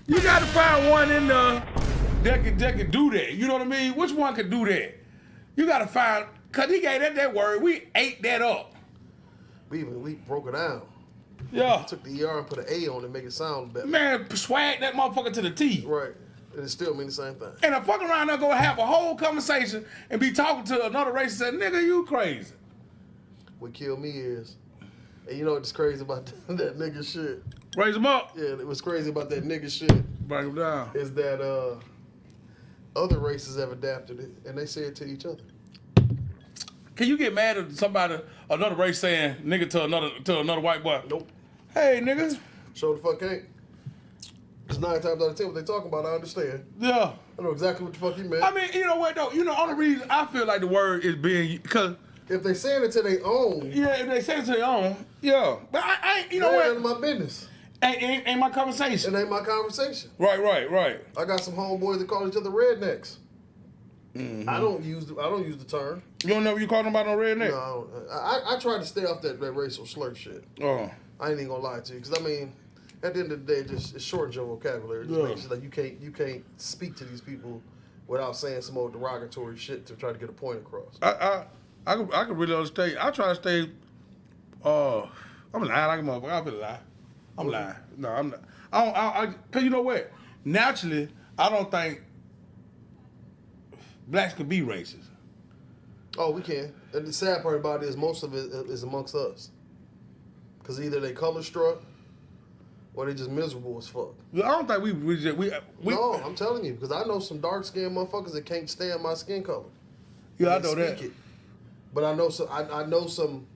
You gotta find one in there that can do that. You know what I mean? Which one can do that? You gotta find, cause he gave that word, we ate that up. We broke it down. Yeah. Took the ER and put an A on it to make it sound better. Man, swag that motherfucker to the T. Right. And it still mean the same thing. And a fucking around there go have a whole conversation and be talking to another race and say, nigga, you crazy. What killed me is, and you know what's crazy about that nigga shit? Raise them up. Yeah, it was crazy about that nigga shit. Bring them down. Is that other races have adapted it and they say it to each other. Can you get mad at somebody, another race saying nigga to another white boy? Nope. Hey, niggas. Show the fuck ain't. Because 9 times out of 10, what they talking about, I understand. Yeah. I know exactly what the fuck he meant. I mean, you know what though? You know, only reason I feel like the word is being, because if they saying it to their own, yeah, if they say it to their own, yeah. But I ain't, you know that what? ain't my business. Ain't my conversation. It ain't my conversation. Right. I got some homeboys that call each other rednecks. Mm-hmm. I don't use the term. You don't know what you call nobody no redneck? No, I try to stay off that racial slur shit. Oh. I ain't even gonna lie to you, because I mean, at the end of the day, just it shortens your vocabulary. It just makes it like you can't speak to these people without saying some old derogatory shit to try to get a point across. I can really understand. I try to stay. I'm lying like a motherfucker. I feel lie. I'm lying. No, I'm not. Cause you know what? Naturally, I don't think blacks could be racist. Oh, we can. And the sad part about it is most of it is amongst us. Because either they color struck or they just miserable as fuck. I don't think we No, I'm telling you. Because I know some dark-skinned motherfuckers that can't stand my skin color. Yeah, I know that. It. But I know some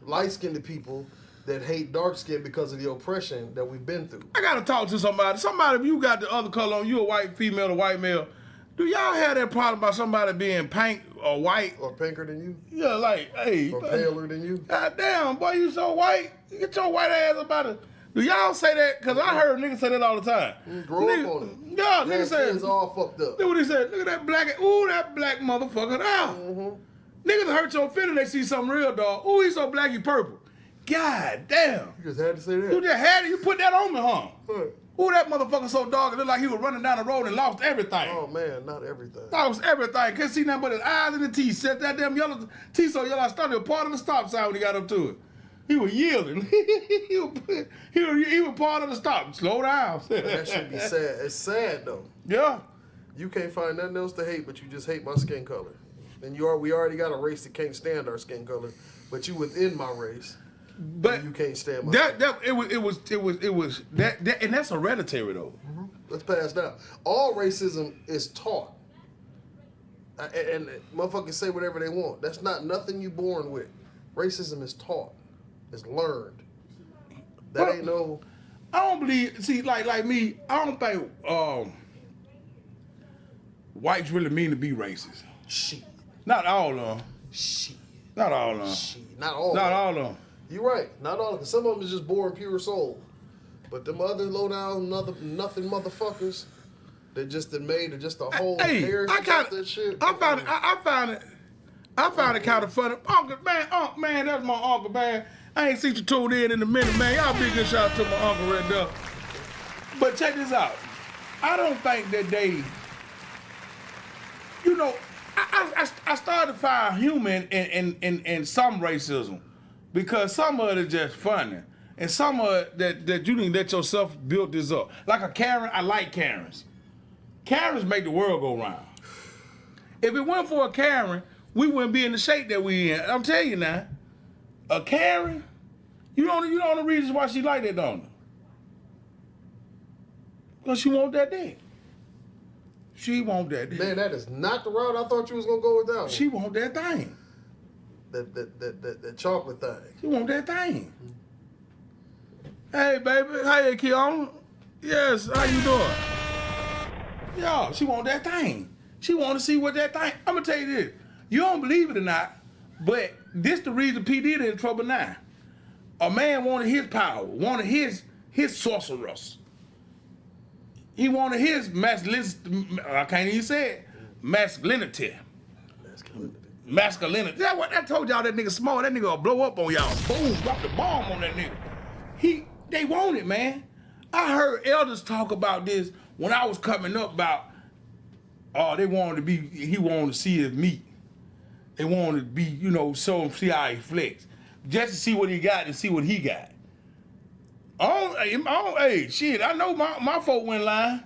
light-skinned people that hate dark skin because of the oppression that we've been through. I gotta talk to somebody. Somebody, if you got the other color on, you a white female or white male, do y'all have that problem about somebody being pink or white? Or pinker than you? Yeah, like, hey. Or paler than you? God damn, boy, you so white. Get your white ass about it. Do y'all say that? Because I heard niggas say that all the time. Grow up on it. Yeah, niggas say it's all fucked up. Look what he said. Look at that black. Ooh, that black motherfucker. Niggas hurt your feeling. They see something real, dog. Ooh, he's so black, he purple. God damn. You just had to say that. You just had it. You put that on me, huh? Right. Ooh, that motherfucker so dark. It looked like he was running down the road and lost everything. Oh man, not everything. Lost everything. Couldn't see nothing but his eyes and the teeth. Set that damn yellow teeth so yellow. I started a part of the stop sign when he got up to it. He was yielding. he was part of the stop. Slow down. That should be sad. It's sad though. Yeah. You can't find nothing else to hate, but you just hate my skin color. And we already got a race that can't stand our skin color, but you within my race. But you can't stand my it was that and that's hereditary though. Let's pass down. All racism is taught. And motherfuckers say whatever they want. That's not nothing you born with. Racism is taught. It's learned. That ain't no. I don't believe. See, like me, I don't think whites really mean to be racist. Shit. Not all of them. Shit. Not all of them. Shit. Not all. Not all of them. You're right. Not all. Cause some of them is just born pure soul. But them other low down, nothing motherfuckers that just made just a whole heritage of that shit. I found it kind of funny. Uncle man, that's my uncle, man. I ain't seen you tuned in a minute, man. Y'all big good shout out to my uncle right there. But check this out. I don't think that they, you know, I started to find human in some racism because some of it is just funny. And some of it that you didn't let yourself build this up. Like a Karen, I like Karens. Karens make the world go round. If it weren't for a Karen, we wouldn't be in the shape that we in. I'm telling you now. A Karen, you know the reasons why she like that, don't you? Because she want that dick. She want that dick. Man, that is not the route I thought you was gonna go with that one. She want that thing. That chocolate thing. She want that thing. Hey, baby. Hey, Keon. Yes, how you doing? Yo, she want that thing. She want to see what that thing. I'm gonna tell you this. You don't believe it or not, but this the reason P. Diddy in trouble now. A man wanted his power, wanted his sorceress. He wanted his masculinity. I can't even say it. Masculinity. That's what I told y'all. That nigga small. That nigga will blow up on y'all. Boom, drop the bomb on that nigga. They want it, man. I heard elders talk about this when I was coming up about. They wanted to be. He wanted to see his meat. They wanted to be, show him, see how he flex. Just to see what he got and see what he got. Hey, shit, I know my folk went line.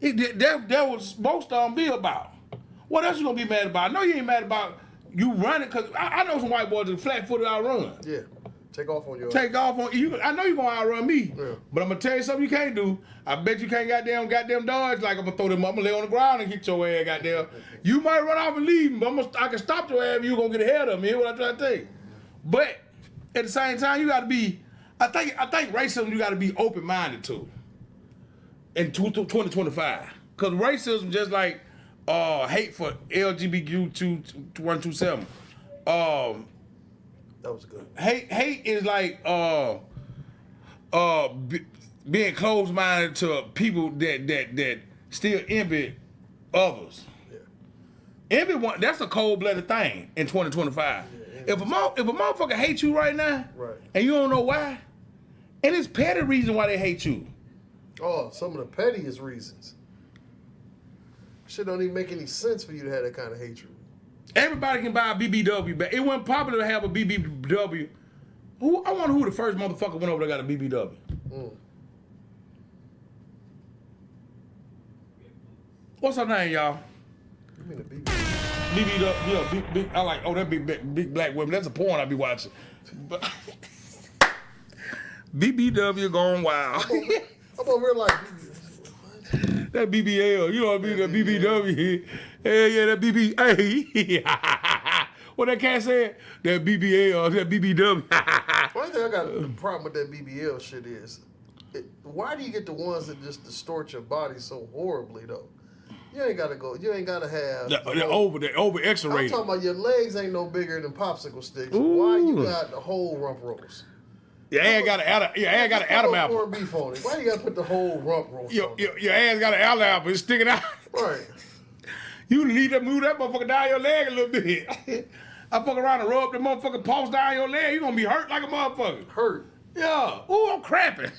That was supposed to be about. What else you gonna be mad about? I know you ain't mad about you running, because I know some white boys that flat-footed outrun. Yeah, take off on your... Take off on you. I know you gonna outrun me, yeah. But I'm gonna tell you something you can't do. I bet you can't goddamn dodge. Like I'm gonna throw them up and lay on the ground and hit your ass, goddamn. You might run off and leave, but I can stop your ass if you gonna get ahead of me. Hear what I'm trying to tell you. But at the same time, you gotta be. I think racism you gotta be open-minded to. In 2025, because racism just like hate for LGBTQ 127. That was good. Hate is like being closed-minded to people that still envy others. Yeah. Envy that's a cold-blooded thing in 2025. Yeah, if a motherfucker hates you right now, right, and you don't know why, and it's petty reason why they hate you. Oh, some of the pettiest reasons. Shit don't even make any sense for you to have that kind of hatred. Everybody can buy a BBW, but it wasn't popular to have a BBW. I wonder who the first motherfucker went over there got a BBW. What's her name, y'all? You mean a BBW? BBW, yeah, big. I like. That big black women. That's a porn I be watching. But BBW going wild. I'm over here like, that BBL, you know what I mean? That BBW. Hell yeah, that BB. What that cat said? That BBL, that BBW. One thing I got a problem with that BBL shit is, why do you get the ones that just distort your body so horribly though? You ain't gotta go. You ain't gotta have. They're over X-rated. I'm talking about your legs ain't no bigger than popsicle sticks. Ooh. Why you got the whole rump roast? Your ass got an Adam apple. Corned beef on it. Why you gotta put the whole rump roast on it? Your ass got an Adam apple. It's sticking out. Right. You need to move that motherfucker down your leg a little bit. I fuck around and rub the motherfucking pulse down your leg. You gonna be hurt like a motherfucker. Hurt. Yeah. Ooh, I'm cramping.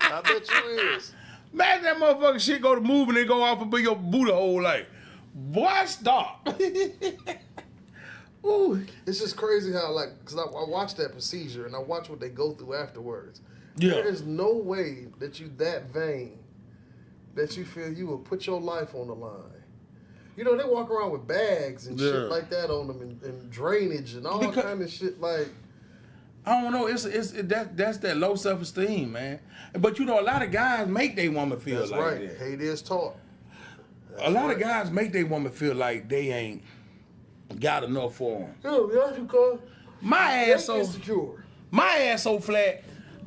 I bet you is. Imagine that motherfucking shit go to move and it go off and be your booty hole like, boy, stop. Ooh. It's just crazy how, like, because I watch that procedure and I watch what they go through afterwards. Yeah. There is no way that you that vain that you feel you will put your life on the line. You know, they walk around with bags and shit like that on them and drainage and all kind of shit like. I don't know. That's that low self-esteem, man. But you know, a lot of guys make their woman feel That's like right. that. Hate is taught. A lot of guys make their woman feel like they ain't got enough for them. Yeah, that's because My ass so insecure. My ass so flat.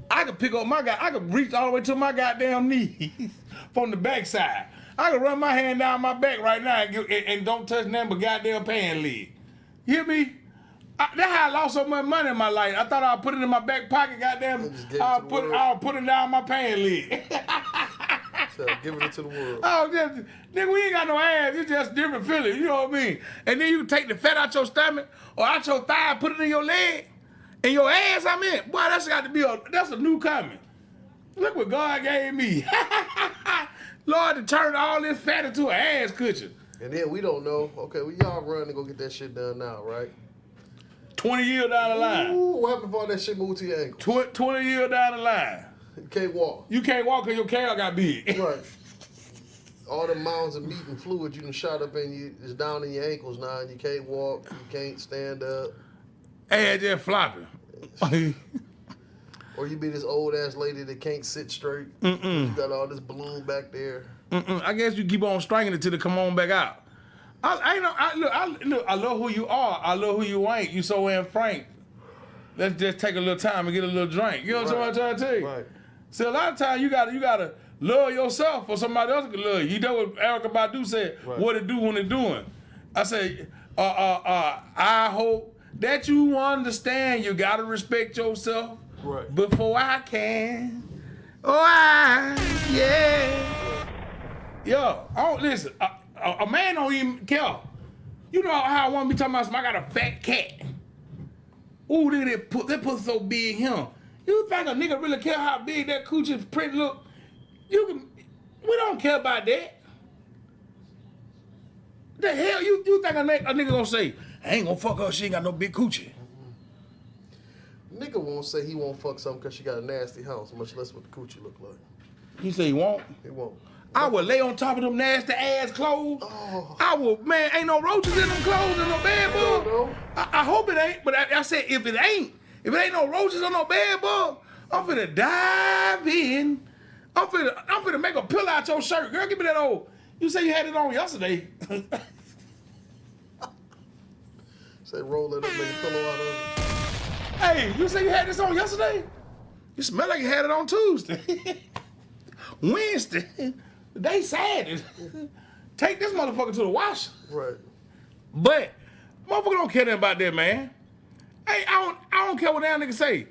I could pick up I could reach all the way to my goddamn knees from the backside. I could run my hand down my back right now and don't touch nothing but goddamn pan leg. You hear me? That's how I lost so much money in my life. I thought I'd put it in my back pocket, goddamn. I'll put it down my pan leg. So giving it to the world. Oh, nigga, we ain't got no ass. It's just different feelings. You know what I mean? And then you can take the fat out your stomach or out your thigh, put it in your leg, and your ass. I mean, boy, that's got to be that's a new coming. Look what God gave me. Lord, to turn all this fat into an ass cushion. And then we don't know. Okay, we y'all run and go get that shit done now, right? 20 years down the line. Ooh, what happened if all that shit moved to your ankles? 20 years down the line. You can't walk. You can't walk because your calf got big. Right. All the mounds of meat and fluid you done shot up in you is down in your ankles now, and you can't walk, you can't stand up. Ass just flopping. Or you be this old ass lady that can't sit straight. You got all this balloon back there. I guess you keep on stringing it till it come on back out. I love who you are. I love who you ain't. You so and frank. Let's just take a little time and get a little drink. You know what I'm trying to tell you? Right. See, a lot of times you gotta love yourself or somebody else can love you. You know what Erykah Badu said? Right. What it do when it doing? I say, I hope that you understand you gotta respect yourself before I can. Yo, I don't listen. A man don't even care. You know how I want to be talking about something, I got a fat cat. Ooh, look at that pussy so big, him. You think a nigga really care how big that coochie print look? We don't care about that. The hell you think a nigga gonna say, I ain't gonna fuck her, she ain't got no big coochie. Nigga won't say he won't fuck something because she got a nasty house, much less what the coochie look like. He say he won't? He won't. I would lay on top of them nasty ass clothes. Oh. I will, man, ain't no roaches in them clothes in no bed bug. No. I hope it ain't, but I said if it ain't no roaches on no bed bug, I'm finna dive in. I'm finna make a pillow out your shirt. Girl, give me that old. You say you had it on yesterday. Say roll it up, make a pillow out of it. Hey, you say you had this on yesterday? You smell like you had it on Tuesday. Wednesday. They Saturday. Take this motherfucker to the washer. Right. But motherfucker don't care nothing about that, man. Hey, I don't care what that nigga say.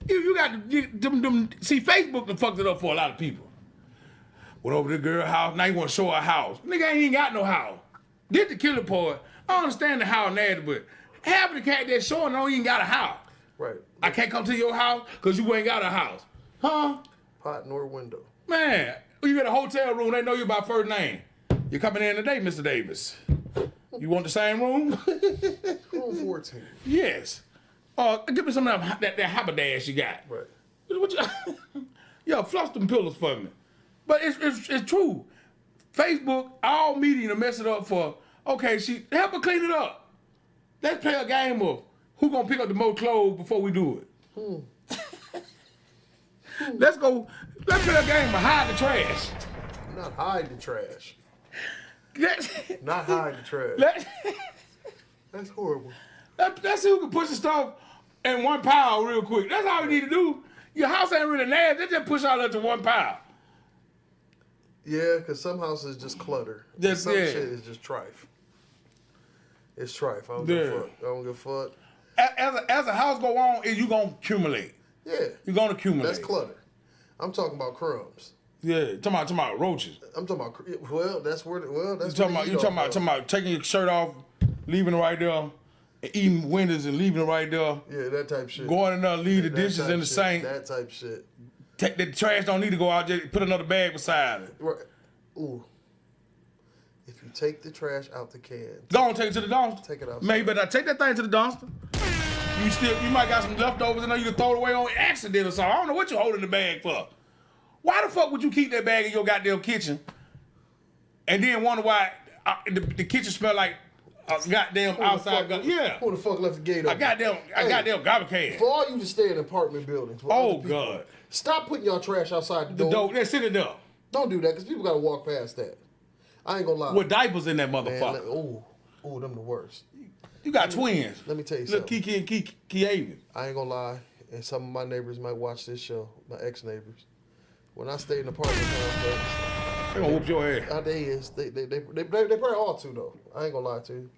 You got them. See, Facebook done fucked it up for a lot of people. Went over to the girl house. Now you want to show her house. Nigga ain't even got no house. Did the killer part. I understand the house nasty, but half of the cat that's showing don't even got a house. Right. I can't come to your house because you ain't got a house. Huh? Pot nor window. Man, you in a hotel room, they know you by first name. You coming in today, Mr. Davis. You want the same room? Room 14. Yes. Give me some of that haberdash you got. Right. Yo, flush them pillows for me. But it's true. Facebook, all media to mess it up for, okay, help her clean it up. Let's play a game of who gonna pick up the most clothes before we do it. Let's play a game of hide the trash. Not hide the trash. Not hide the trash. That's horrible. Let's see who can push the stuff in one pile real quick. That's all we need to do. Your house ain't really nasty. They just push all that to one pile. Yeah, because some houses just clutter. Some shit is just trife. It's trife. I don't give a fuck. As a house go on, you gonna accumulate. Yeah. You're gonna accumulate. That's clutter. I'm talking about crumbs. Yeah, talking about roaches. I'm talking about, well, that's where, that's You talking about taking your shirt off, leaving it right there, and eating windows and leaving it right there. Yeah, that type shit. Going in there, leave the dishes in the sink. That type shit. The trash don't need to go out, just put another bag beside it. Right. Ooh. If you take the trash out the can. Go on, take it to the dumpster. Take it outside. Man, you better not take that thing to the dumpster. You might got some leftovers in there you can throw it away on accident or something. I don't know what you're holding the bag for. Why the fuck would you keep that bag in your goddamn kitchen and then wonder why the kitchen smell like a goddamn outside? Yeah. Who the fuck left the gate open? I goddamn garbage can. For all you to stay in apartment buildings. Oh, God. Stop putting your trash outside the door. They're sitting there. Don't do that, because people got to walk past that. I ain't gonna lie. With diapers in that motherfucker. Man, them the worst. You got twins. Let me tell you Little something. Kiki and Kiavi. I ain't gonna lie, and some of my neighbors might watch this show, my ex-neighbors. When I stayed in apartment complex, They gonna whoop your ass. They probably ought to, though. I ain't gonna lie to you.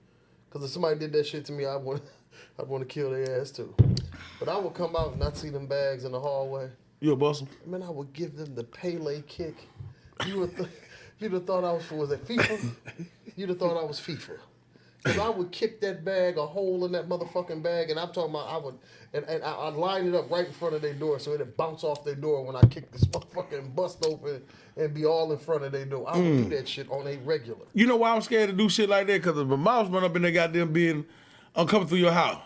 Because if somebody did that shit to me, I'd want to kill their ass, too. But I would come out and I'd see them bags in the hallway. You a bustle? Man, I would give them the Pele kick. You'd have thought I was it FIFA? You'd have thought I was FIFA. Because I would kick that bag, a hole in that motherfucking bag, and I'm talking about I'd line it up right in front of their door so it'd bounce off their door when I kick this motherfucking bust open and be all in front of their door. I would do that shit on a regular. You know why I'm scared to do shit like that? Because if my mouse run up in that goddamn bin, I'm coming through your house.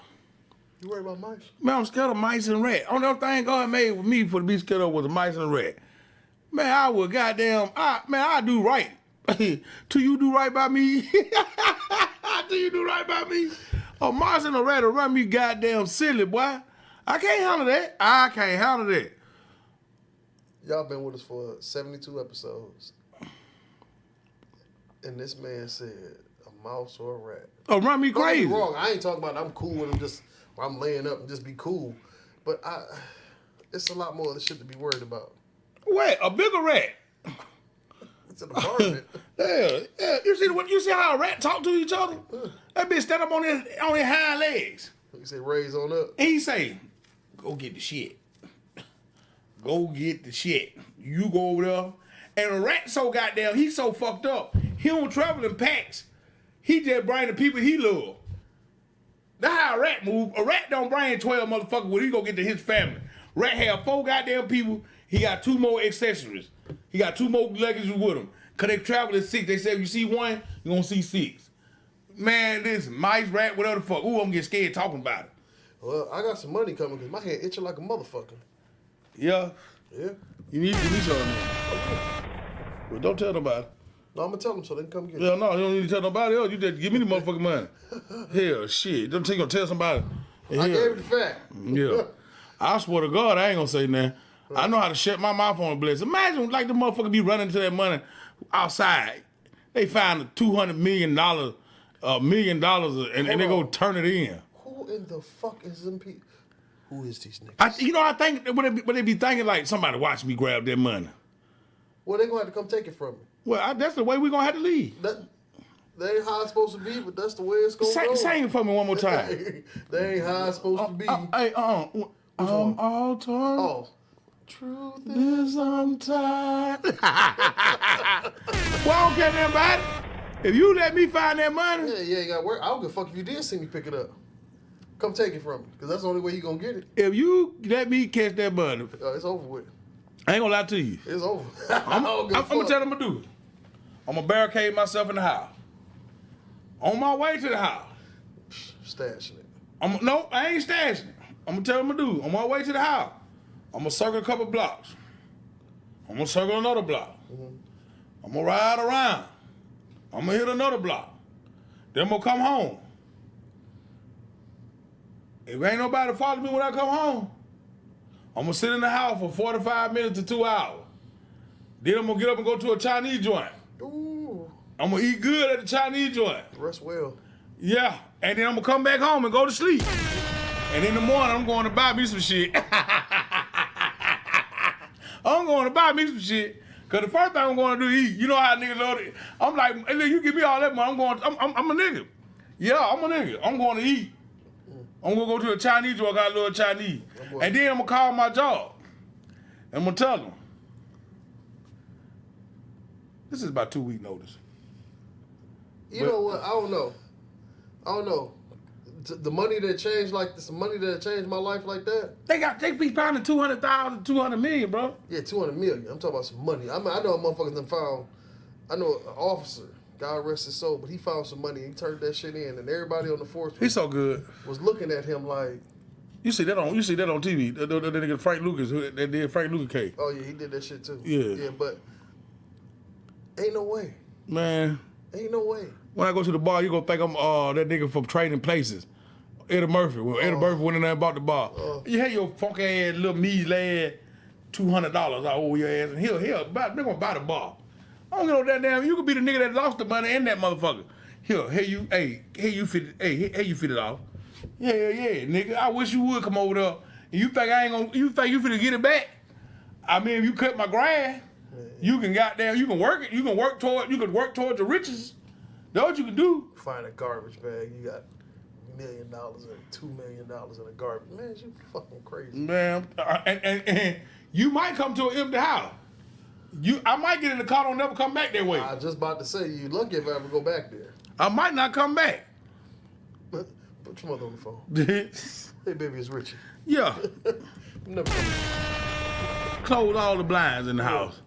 You worry about mice? Man, I'm scared of mice and rats. Only thing God made with me for to be scared of was the mice and rat. Man, I would goddamn, I do right. Till you do right by me. Till you do right by me. A mouse and a rat will run me goddamn silly, boy. I can't handle that. I can't handle that. Y'all been with us for 72 episodes. And this man said a mouse or a rat. Oh, run me crazy. Don't get me wrong. I ain't talking about I'm cool and I'm laying up and just be cool. But it's a lot more of the shit to be worried about. Wait, a bigger rat. It's an apartment. Yeah. You see how a rat talk to each other? That bitch stand up on his hind legs. You say raise on up. And he say, go get the shit. Go get the shit. You go over there. And a rat so goddamn, he so fucked up. He don't travel in packs. He just bring the people he love. That's how a rat move. A rat don't bring 12 motherfuckers when he go get to his family. Rat have 4 goddamn people. He got 2 more accessories. He got 2 more luggages with him. Cause they travel at 6. They say if you see 1, you gonna see 6. Man, this mice, rat, whatever the fuck. Ooh, I'm getting scared talking about it. Well, I got some money coming because my head itching like a motherfucker. Yeah. Yeah. You need to give me something. Well, don't tell nobody. No, I'm gonna tell them so they can come get it. Yeah, no, you don't need to tell nobody else. You just give me the motherfucking money. Hell, shit. Don't think you're gonna tell somebody. I gave it the fact. Yeah. I swear to God, I ain't gonna say nothing. I know how to shut my mouth on a blitz. Imagine like the motherfucker be running to that money outside. They find a $200 million, $1 million, and they go turn it in. Who in the fuck is them people? Who is these niggas? I think what they be thinking like somebody watch me grab that money. Well, they gonna have to come take it from me. Well, that's the way we gonna have to leave. That ain't how it's supposed to be, but that's the way it's gonna go. Sing it for me one more time. They ain't how it's supposed to be. I'm all torn. Oh. Truth is I'm tired. Well, I don't care nothing about it. If you let me find that money. Yeah, you gotta work. I don't give a fuck if you did see me pick it up. Come take it from me, because that's the only way you gonna get it. If you let me catch that money. It's over with. I ain't gonna lie to you. It's over. I'm gonna tell them what I'm gonna do. I'm gonna barricade myself in the house. On my way to the house. Stashing it. No, I ain't stashing it. I'm gonna tell them what to do. On my way to the house. I'm gonna circle a couple blocks. I'm gonna circle another block. Mm-hmm. I'm gonna ride around. I'm gonna hit another block. Then I'm gonna come home. If ain't nobody follow me when I come home, I'm gonna sit in the house for 45 minutes to 2 hours. Then I'm gonna get up and go to a Chinese joint. Ooh. I'm gonna eat good at the Chinese joint. Rest well. Yeah, and then I'm gonna come back home and go to sleep. And in the morning, I'm going to buy me some shit. I'm going to buy me some shit. Cause the first thing I'm going to do is eat. You know how niggas love it. I'm like, hey, you give me all that money. I'm a nigga. Yeah, I'm a nigga. I'm going to eat. I'm gonna go to a Chinese joint, got a little Chinese. And then I'm gonna call my job. And I'm gonna tell them. This is about 2 week notice. You know what? I don't know. The money that changed like this, the money that changed my life like that. They be pounding 200,000, 200 million, bro. Yeah, 200 million. I'm talking about some money. I know a motherfucker done found. I know an officer. God rest his soul, but he found some money. He turned that shit in, and everybody on the force. He's so good. Was looking at him like. You see that on TV. That nigga Frank Lucas, that did Frank Lucas cake. Oh yeah, he did that shit too. Yeah. Yeah, but ain't no way. Man. Ain't no way. When I go to the bar, you gonna think I'm that nigga from Trading Places. Eddie Murphy. When Eddie Murphy went in there and bought the bar. You had your funky ass little measly $200 I owe your ass, and they're gonna buy the bar. I don't get no that damn. You could be the nigga that lost the money in that motherfucker. Here you $50. Yeah, nigga. I wish you would come over there. And you think you finna get it back? I mean, if you cut my grass, you can work it. You can work towards the riches. That's what you can do. Find a garbage bag. You got $1 million and $2 million in a garbage. Man, you fucking crazy. Man, and you might come to an empty house. I might get in the car, don't never come back that way. I was just about to say, you lucky if I ever go back there. I might not come back. Put your mother on the phone. Hey, baby, it's Richie. Yeah. Never Close all the blinds in the house.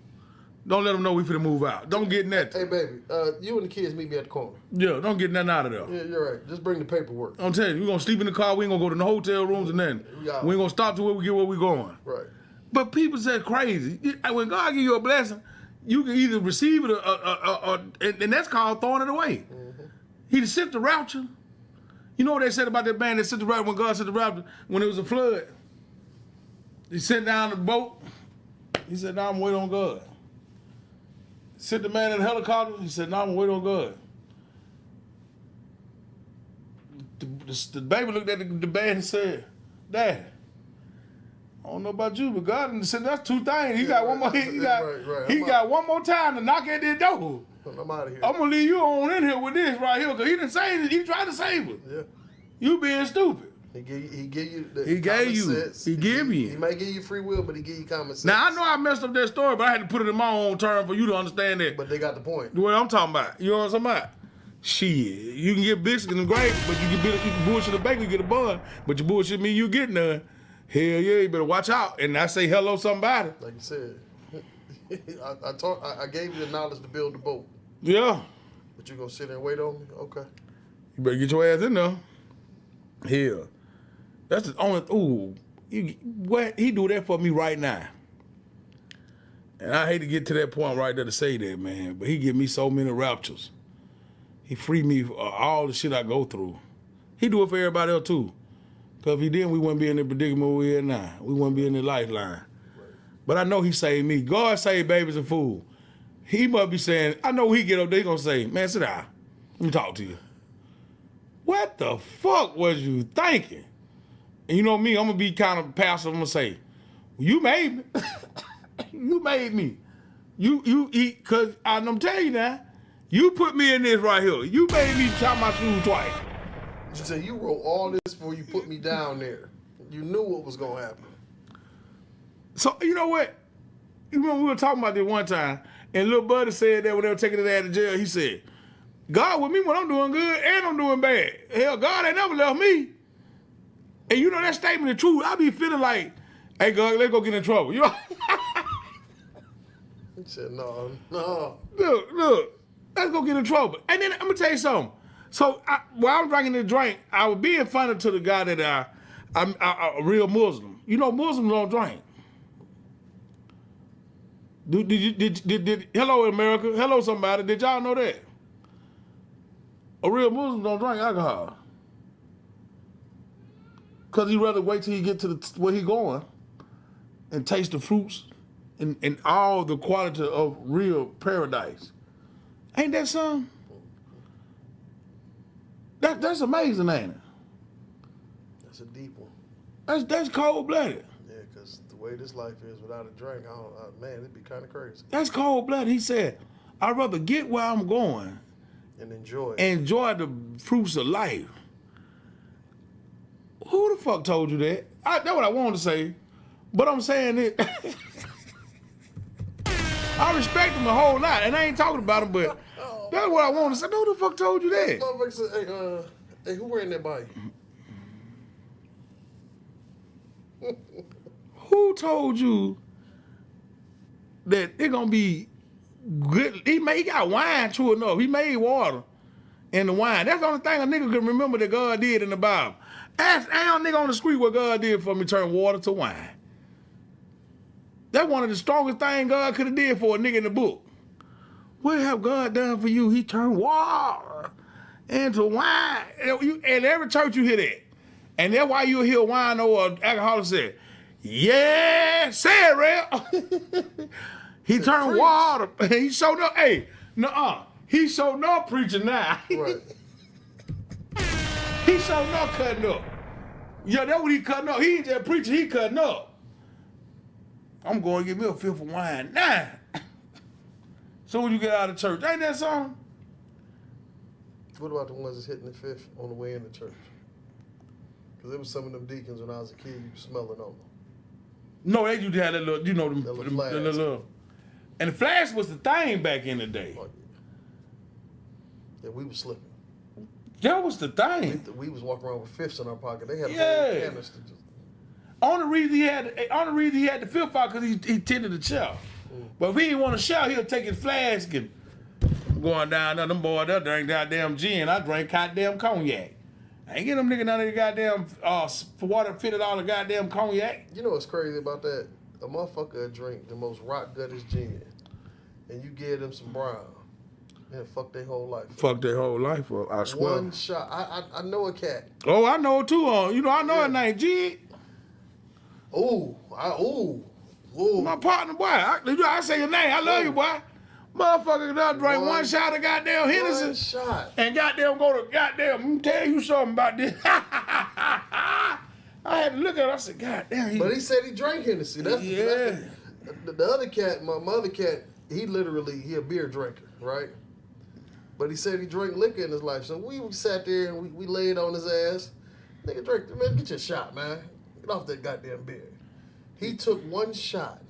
Don't let them know we finna move out. Don't get nothing. Hey, baby, you and the kids meet me at the corner. Yeah, don't get nothing out of there. Yeah, you're right. Just bring the paperwork. I'm telling you, we're gonna sleep in the car. We ain't gonna go to no hotel rooms and nothing. We ain't gonna stop till we get where we going. Right. But people say crazy. When God give you a blessing, you can either receive it or and that's called throwing it away. Mm-hmm. He sent the rapture. You know what they said about that man that sent the rapture when God sent the rapture when it was a flood? He sent down the boat. He said, "Now I'm waiting on God." Sent the man in the helicopter. He said, "Now I'm waiting on God." The baby looked at the man and said, "Daddy, I don't know about you, but God said that's two things. He got one more. He got one more time to knock at that door. I'm out of here. I'm gonna leave you on in here with this right here because he didn't save it. He tried to save it. Yeah. You being stupid. He gave you. He gave you. Sense. He give you. He might give you free will, but he give you common sense. Now I know I messed up that story, but I had to put it in my own term for you to understand that. But they got the point. What I'm talking about. You know what I'm talking about? Shit, you can get biscuits and gravy, but you can bullshit a bakery, you get a bun, but you bullshit me, you get none. Hell yeah, you better watch out. And I say hello somebody. Like you said, I gave you the knowledge to build the boat. Yeah. But you gonna sit there and wait on me? Okay. You better get your ass in there. Hell. That's the only, he do that for me right now. And I hate to get to that point right there to say that, man, but he give me so many raptures. He free me for all the shit I go through. He do it for everybody else too. Cause if he didn't, we wouldn't be in the predicament we're in now. We wouldn't be in the lifeline. Right. But I know he saved me. God saved babies and fools. He must be saying, I know when he get up there, he gonna say, man, sit down. Let me talk to you. What the fuck was you thinking? And you know me, I'm gonna be kind of passive. I'm gonna say, you made me. You made me. You eat, cause I'm telling you now, you put me in this right here. You made me tie my shoes twice. You said you wrote all this before you put me down there. You knew what was gonna happen. So you know what? You remember we were talking about this one time, and little buddy said that when they were taking his ass to jail, he said, God with me when I'm doing good and I'm doing bad. Hell, God ain't never left me. And you know that statement is true. I be feeling like, hey God, let's go get in trouble. You know? He said, no. Look, let's go get in trouble. And then I'm gonna tell you something. So while I'm drinking the drink, I was being funny to the guy that I'm a real Muslim. You know, Muslims don't drink. Did hello America, hello somebody, did y'all know that? A real Muslim don't drink alcohol. Cause he'd rather wait till he get to where he going and taste the fruits and all the quality of real paradise. Ain't that something? That's amazing, ain't it? That's a deep one. That's cold-blooded. Yeah, because the way this life is without a drink, man, it'd be kind of crazy. That's cold-blooded. He said, I'd rather get where I'm going and enjoy the fruits of life. Who the fuck told you that? That's what I wanted to say. But I'm saying it. I respect him a whole lot, and I ain't talking about him, but that's what I want to say. Who the fuck told you that? Motherfucker said, hey, who ran that by you? Who told you that it gonna be good? He got wine true enough. He made water in the wine. That's the only thing a nigga can remember that God did in the Bible. Ask a nigga on the street what God did for me, turn water to wine. That's one of the strongest things God could have did for a nigga in the book. What have God done for you? He turned water into wine. And every church you hear that. And that's why you'll hear wine or an alcoholic say, yeah, say it, real. He turned preach. water. He showed up. Hey, he showed up preaching now. Right. He showed up cutting up. Yeah, that's what he cutting up. He ain't just preaching, he cutting up. I'm going to get me a fifth of wine now. So when you get out of church, ain't that song? What about the ones that's hitting the fifth on the way into church? Because there was some of them deacons when I was a kid, you could smell it on them. No, they used to have that little, you know, them, That little them flask. the little. And the flash was the thing back in the day. Like, yeah, we was slipping. That was the thing. We was walking around with fifths in our pocket. They had a Yeah. whole canister. Only reason he had the fifth out because he tended to shout. But if he didn't want to shout, he'll take his flask and going down there. Them boys, they'll drink goddamn gin. I drink goddamn cognac. I ain't get them niggas none of the goddamn for water $50 goddamn cognac. You know what's crazy about that? A motherfucker would drink the most rock guttest gin, and you give them some brown, and fuck their whole life. Fuck their whole life up, I swear. One shot. I know a cat. Oh, I know it too. I know her name, G. Ooh. My partner, boy. I say your name. I love you, boy. Motherfucker done drink one shot of goddamn Hennessy. One shot. And goddamn go to goddamn, let me tell you something about this. I had to look at it. I said, goddamn. But he said he drank Hennessy. That's the other cat, my other cat, he a beer drinker, right? But he said he drank liquor in his life. So we sat there and we laid on his ass. Nigga, drink, man, get your shot, man. Get off that goddamn beer. He took one shot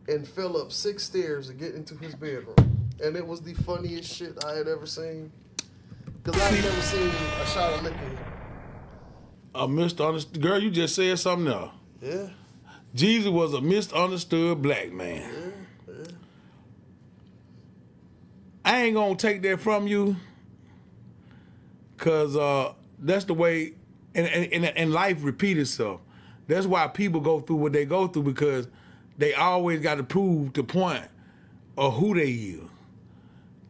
and fell up 6 stairs to get into his bedroom. And it was the funniest shit I had ever seen. Because I've never seen a shot of liquor. A misunderstood. Girl, you just said something else. Yeah. Jesus was a misunderstood black man. Yeah. I ain't gonna take that from you, cause that's the way, and life repeat itself. That's why people go through what they go through, because they always got to prove the point of who they is.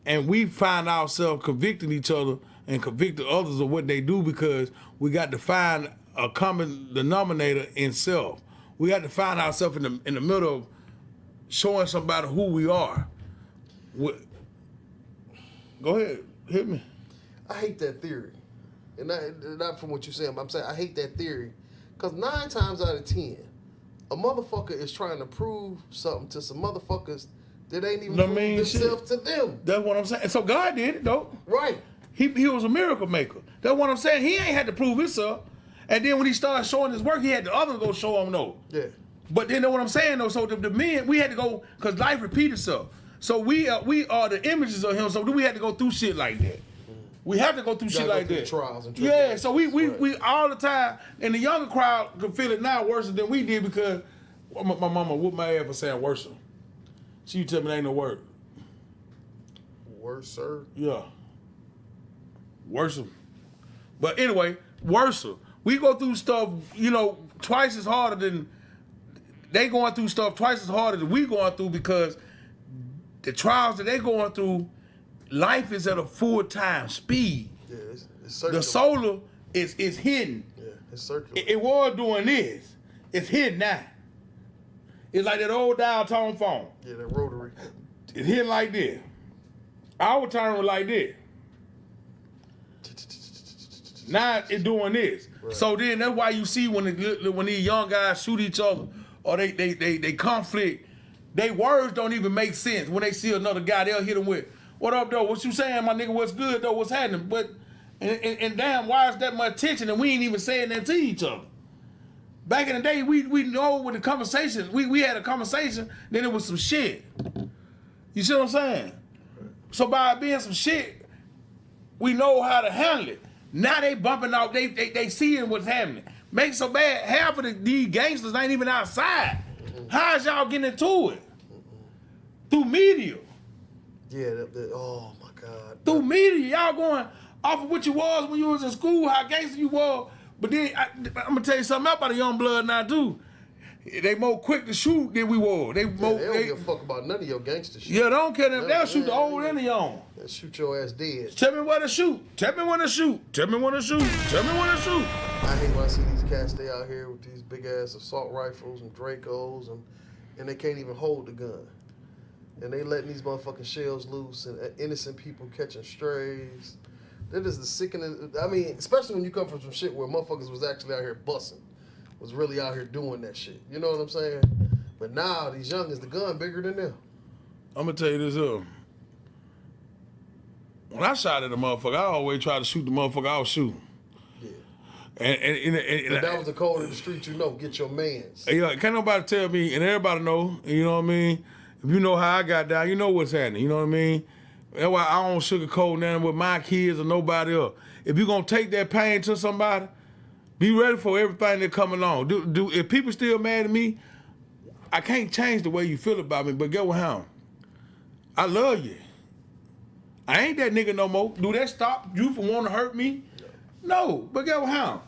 And we find ourselves convicting each other and convicting others of what they do because we got to find a common denominator in self. We got to find ourselves in the middle of showing somebody who we are. Go ahead, hit me. I hate that theory. And not from what you're saying, but I'm saying I hate that theory. Because 9 times out of 10, a motherfucker is trying to prove something to some motherfuckers that ain't even prove themselves to them. That's what I'm saying. And so God did it, though. Right. He was a miracle maker. That's what I'm saying. He ain't had to prove himself. And then when he started showing his work, he had the others go show him, though. Yeah. But then know what I'm saying, though? So the men, we had to go, because life repeats itself. So we are the images of him, so we had to go through shit like that. We have to go through shit like that. Trials and yeah, so we all the time, and the younger crowd can feel it now worse than we did because my mama whooped my ass for saying worse. She tell me there ain't no word. Worse, sir? Yeah. Worse. But anyway, worse. We go through stuff, twice as harder than they going through stuff twice as harder than we going through because the trials that they going through, life is at a full-time speed. Yeah, it's circular. The solar is hidden. Yeah, it's circular. It was doing this. It's hidden now. It's like that old dial tone phone. Yeah, that rotary. It's hidden like this. Our turn was like this. Now it's doing this. Right. So then that's why you see when these young guys shoot each other or they conflict, they words don't even make sense. When they see another guy, they'll hit him with, "What up, though? What you saying, my nigga? What's good, though? What's happening?" But And damn, why is that much tension and we ain't even saying that to each other? Back in the day, we know with the conversation, we had a conversation, then it was some shit. You see what I'm saying? So by being some shit, we know how to handle it. Now they bumping off, they seeing what's happening. Make it so bad, half of these gangsters ain't even outside. How is y'all getting into it? Through media. Yeah, oh my God. Through media, y'all going off of what you was when you was in school, how gangster you was. But then, I'm going to tell you something else about the young blood now, too. They more quick to shoot than we were. They don't give a fuck about none of your gangster shit. Yeah, they don't care. They'll shoot the old and the young. They'll shoot your ass dead. Tell me where to shoot. Tell me when to shoot. Tell me when to shoot. Tell me when to shoot. I hate when I see these cats, they out here with these big-ass assault rifles and Dracos, and they can't even hold the gun. And they letting these motherfucking shells loose and innocent people catching strays. That is the sickening. I mean, especially when you come from some shit where motherfuckers was actually out here busting, was really out here doing that shit. You know what I'm saying? But now these youngins, the gun bigger than them. I'm gonna tell you this when I shot at a motherfucker, I always try to shoot the motherfucker I was shooting. Yeah. And that was the code of the street, you know. Get your mans. Yeah, can't nobody tell me, and everybody know. You know what I mean? If you know how I got down, you know what's happening. You know what I mean? That's why I don't sugarcoat nothing with my kids or nobody else. If you gonna take that pain to somebody, be ready for everything that come along. If people still mad at me, I can't change the way you feel about me, but get with him. I love you. I ain't that nigga no more. Do that stop you from wanting to hurt me? No, but get with him.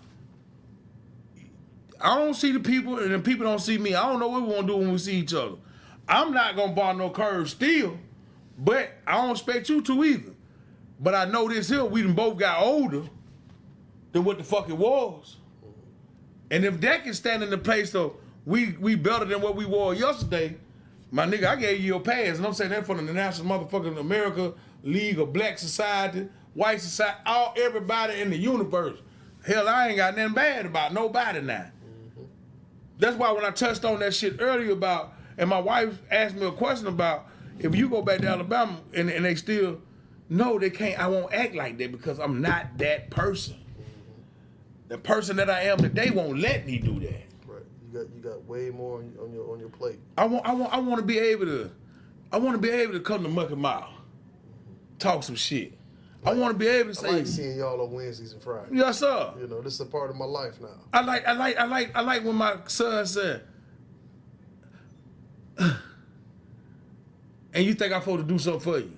I don't see the people, and the people don't see me. I don't know what we gonna do when we see each other. I'm not gonna bar no curves still, but I don't expect you to either. But I know this here, we done both got older than what the fuck it was. And if that can stand in the place of we better than what we were yesterday, my nigga, I gave you your pass. And I'm saying that for the National Motherfucking America League of Black Society, White Society, everybody in the universe. Hell, I ain't got nothing bad about nobody now. That's why when I touched on that shit earlier about, and my wife asked me a question about, if you go back to Alabama and they still, no, they can't, I won't act like that because I'm not that person. The person that I am today won't let me do that. Right. You got way more on your plate. I want to be able to come to Mucky Mouth, talk some shit. I want to be able to say. I like seeing y'all on Wednesdays and Fridays. Yes, sir. You know, this is a part of my life now. I like when my son said, and you think I'm supposed to do something for you.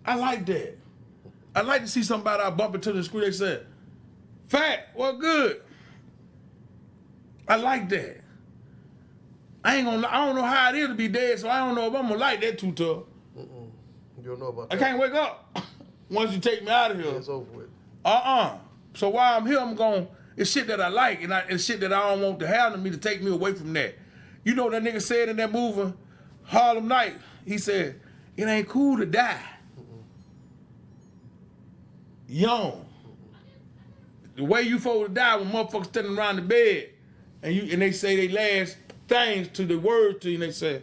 I like that. I like to see somebody I bump into the screen, they said, "Fat, what good?" I like that. I don't know how it is to be dead, so I don't know if I'm gonna like that too tough. You don't know about that. I can't wake up once you take me out of here. It's over with. So while I'm here, it's shit that I like, and it's shit that I don't want to happen to me to take me away from that. You know what that nigga said in that movie, Harlem Night? He said, "It ain't cool to die young." The way you supposed to die when motherfuckers standing around the bed and they say they last things to the words to you, and they say,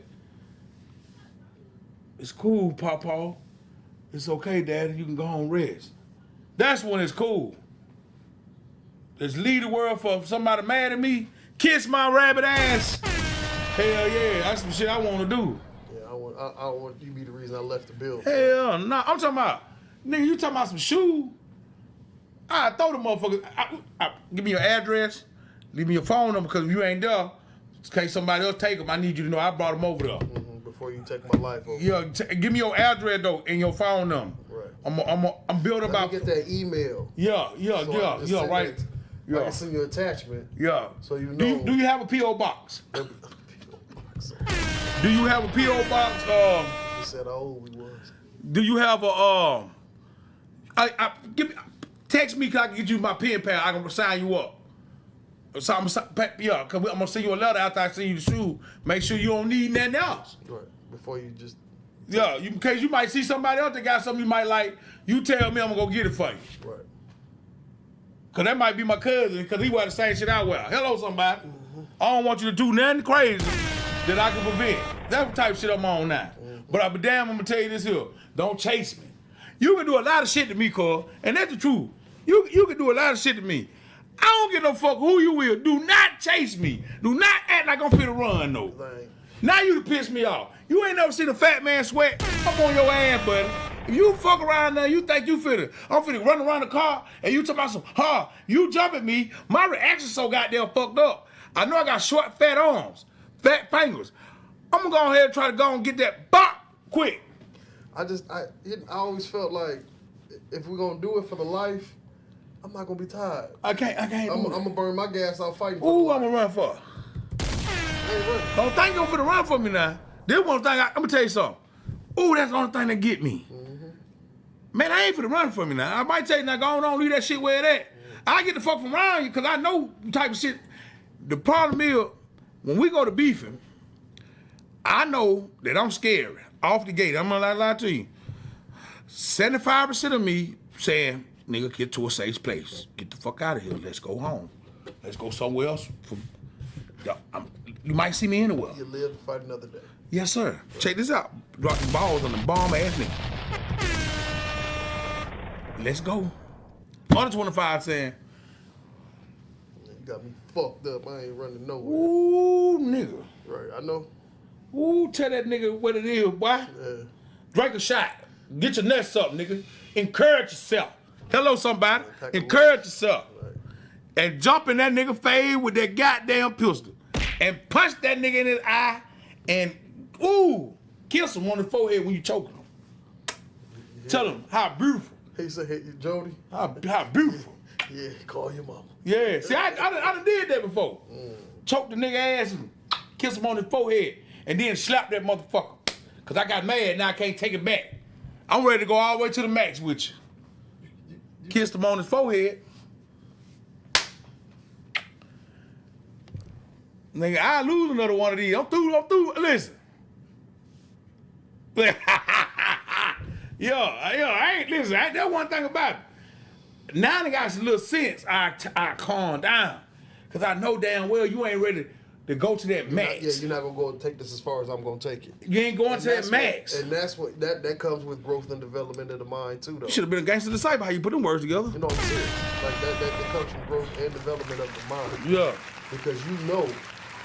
"It's cool, Papa. It's okay, Daddy. You can go home and rest." That's when it's cool. Just leave the world for somebody mad at me, kiss my rabbit ass. Hell yeah, that's some shit I want to do. Yeah, I want you to be the reason I left the building. Hell no, I'm talking about, nigga, you talking about some shoe? I throw the motherfucker. Give me your address, leave me your phone number, because if you ain't there, in case somebody else take them, I need you to know I brought them over there. Before you take my life over. Yeah, give me your address though and your phone number. Right. I'm building about. Let me get that email. Yeah, right. I can send you an attachment. Yeah. So you know. Do you have a P.O. box? Do you have a P.O. box? You said how old we was. Do you have a text me, cause I can get you my pen pal. I can sign you up. So cause I'm gonna send you a letter after I send you the shoe. Make sure you don't need nothing else. Right. Before you just. Yeah, in case you might see somebody else that got something you might like. You tell me, I'm gonna go get it for you. Right. Cause that might be my cousin, cause he wear the same shit I wear. Hello, somebody. I don't want you to do nothing crazy that I can prevent. That's the type of shit I'm on now. But I'm gonna tell you this here. Don't chase me. You can do a lot of shit to me, cuz, and that's the truth. You can do a lot of shit to me. I don't give no fuck who you will. Do not chase me. Do not act like I'm finna run, though. Like, Now you done piss me off. You ain't never seen a fat man sweat. I'm on your ass, buddy. If you fuck around there, you think I'm finna run around the car, and you talking about some, you jump at me, my reaction so goddamn fucked up. I know I got short, fat arms, fat fingers. I'm gonna go ahead and try to go and get that bop quick. I always felt like if we're gonna do it for the life, I'm not gonna be tired. I can't I'm gonna burn my gas out fighting for Ooh, the I'm gonna run for. I ain't running. Don't think you're finna run for me now. This one thing, I'm gonna tell you something. Ooh, that's the only thing that get me. Man, I ain't finna run for me now. I might tell you now, go on, leave that shit where it at. I get the fuck from around you, cause I know the type of shit. The problem is, when we go to beefing, I know that I'm scary. Off the gate, I'm gonna lie to you. 75% of me saying, nigga, get to a safe place. Get the fuck out of here. Let's go home. Let's go somewhere else. You might see me anywhere. You live to fight another day. Yes, sir. Check this out. Drop the balls on the bomb ass nigga. Let's go. Under 25 saying, You got me fucked up. I ain't running nowhere. ooh, nigga. Right, I know. Ooh, tell that nigga what it is, boy. Yeah. Drink a shot. Get your nuts up, nigga. Encourage yourself. Hello, somebody. Pack a Encourage yourself. Right. And jump in that nigga face with that goddamn pistol. And punch that nigga in his eye and, ooh, kiss him on the forehead when you choking him. Yeah. Tell him how beautiful. He said, hey, Jody. How beautiful. Yeah, call your mama. Yeah, see, I done did that before. Choke the nigga ass and kiss him on his forehead and then slap that motherfucker. Cause I got mad, now I can't take it back. I'm ready to go all the way to the max with you. Kissed him on his forehead. Nigga, I lose another one of these. I'm through. Listen. I ain't listen. That one thing about it. Now I got some little sense. I calm down. Cause I know damn well you ain't ready to go to that max. You're not gonna go and take this as far as I'm gonna take it. You ain't going to that max. And that's what that comes with growth and development of the mind too, though. You should have been a gangster disciple. How you put them words together? You know, I'm serious. Like that comes from growth and development of the mind. Yeah. Because you know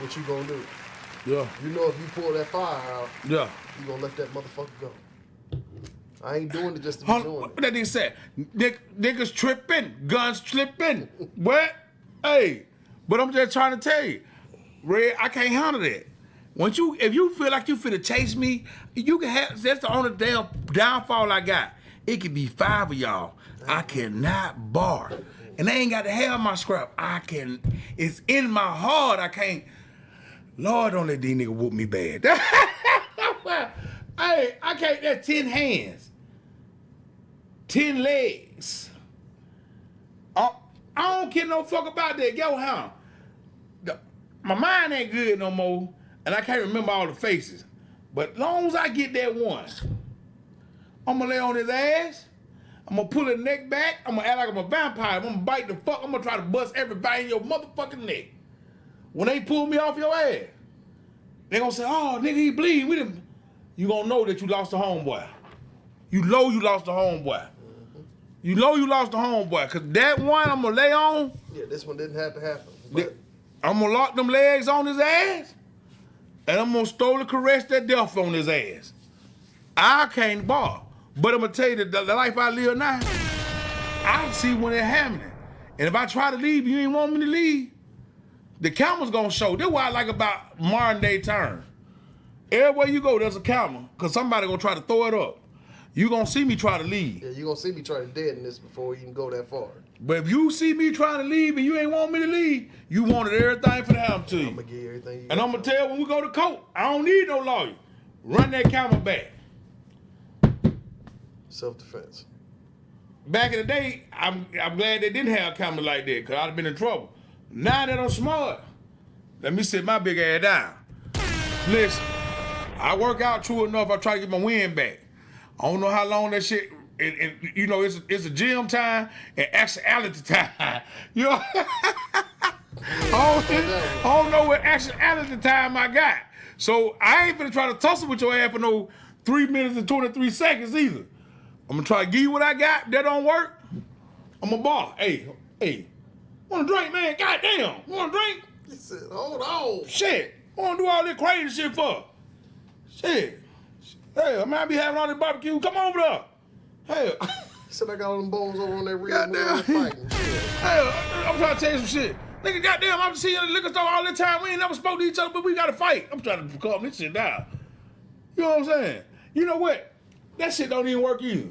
what you gonna do. Yeah. You know if you pull that fire out, Yeah. you gonna let that motherfucker go. I ain't doing it just to be doing What it. that nigga said? Niggas tripping, guns slipping. What? Hey, but I'm just trying to tell you, Red, I can't handle that. If you feel like you finna chase me, you can have. That's the only damn downfall I got. It could be 5 of y'all. I cannot bar, and I ain't got to have my scrap. It's in my heart. I can't. Lord, don't let these niggas whoop me bad. Hey, I can't. That's 10 hands, 10 legs. I don't care no fuck about that. Go how? My mind ain't good no more, and I can't remember all the faces. But as long as I get that one, I'm gonna lay on his ass. I'm gonna pull his neck back. I'm gonna act like I'm a vampire. I'm gonna bite the fuck. I'm gonna try to bust everybody in your motherfucking neck. When they pull me off your ass, they gonna say, "Oh, nigga, he bleeding." You gonna know that you lost the homeboy. You know you lost the homeboy. You know you lost the homeboy. Cause that one I'm gonna lay on. Yeah, this one didn't have to happen. But I'm gonna lock them legs on his ass, and I'm gonna slowly caress that death on his ass. I can't bar, but I'm gonna tell you that the life I live now, I see when it happening. And if I try to leave, you ain't want me to leave, the camera's gonna show. That's what I like about modern day terms. Everywhere you go, there's a camera, cause somebody gonna try to throw it up. You gonna see me try to leave. yeah, you gonna see me try to deaden this before we even go that far. But if you see me trying to leave and you ain't want me to leave, you wanted everything for the happen to you. I'm gonna give you everything you And I'm gonna tell when we go to court, I don't need no lawyer. Run that camera back. Self-defense. Back in the day, I'm glad they didn't have a camera like that, cause I'd have been in trouble. Now that I'm smart, let me sit my big ass down. Listen, I work out true enough. I try to get my wind back. I don't know how long that shit. You know, it's a gym time and actuality time. You know, I don't know what actuality time I got. So I ain't finna try to tussle with your ass for no 3 minutes and 23 seconds either. I'm gonna try to give you what I got. That don't work. I'm a bar. Hey, want a drink, man? Goddamn, want a drink? He said, hold on. Shit, want to do all this crazy shit for? Shit. Hey, man, I be having all this barbecue. Come over there. Hey. He said, I got all them bones over on that ring. Goddamn. Fighting. Hey, I'm trying to tell you some shit. Nigga, goddamn, I've seen you in the liquor store all the time. We ain't never spoke to each other, but we got to fight. I'm trying to calm this shit down. You know what I'm saying? You know what? That shit don't even work either.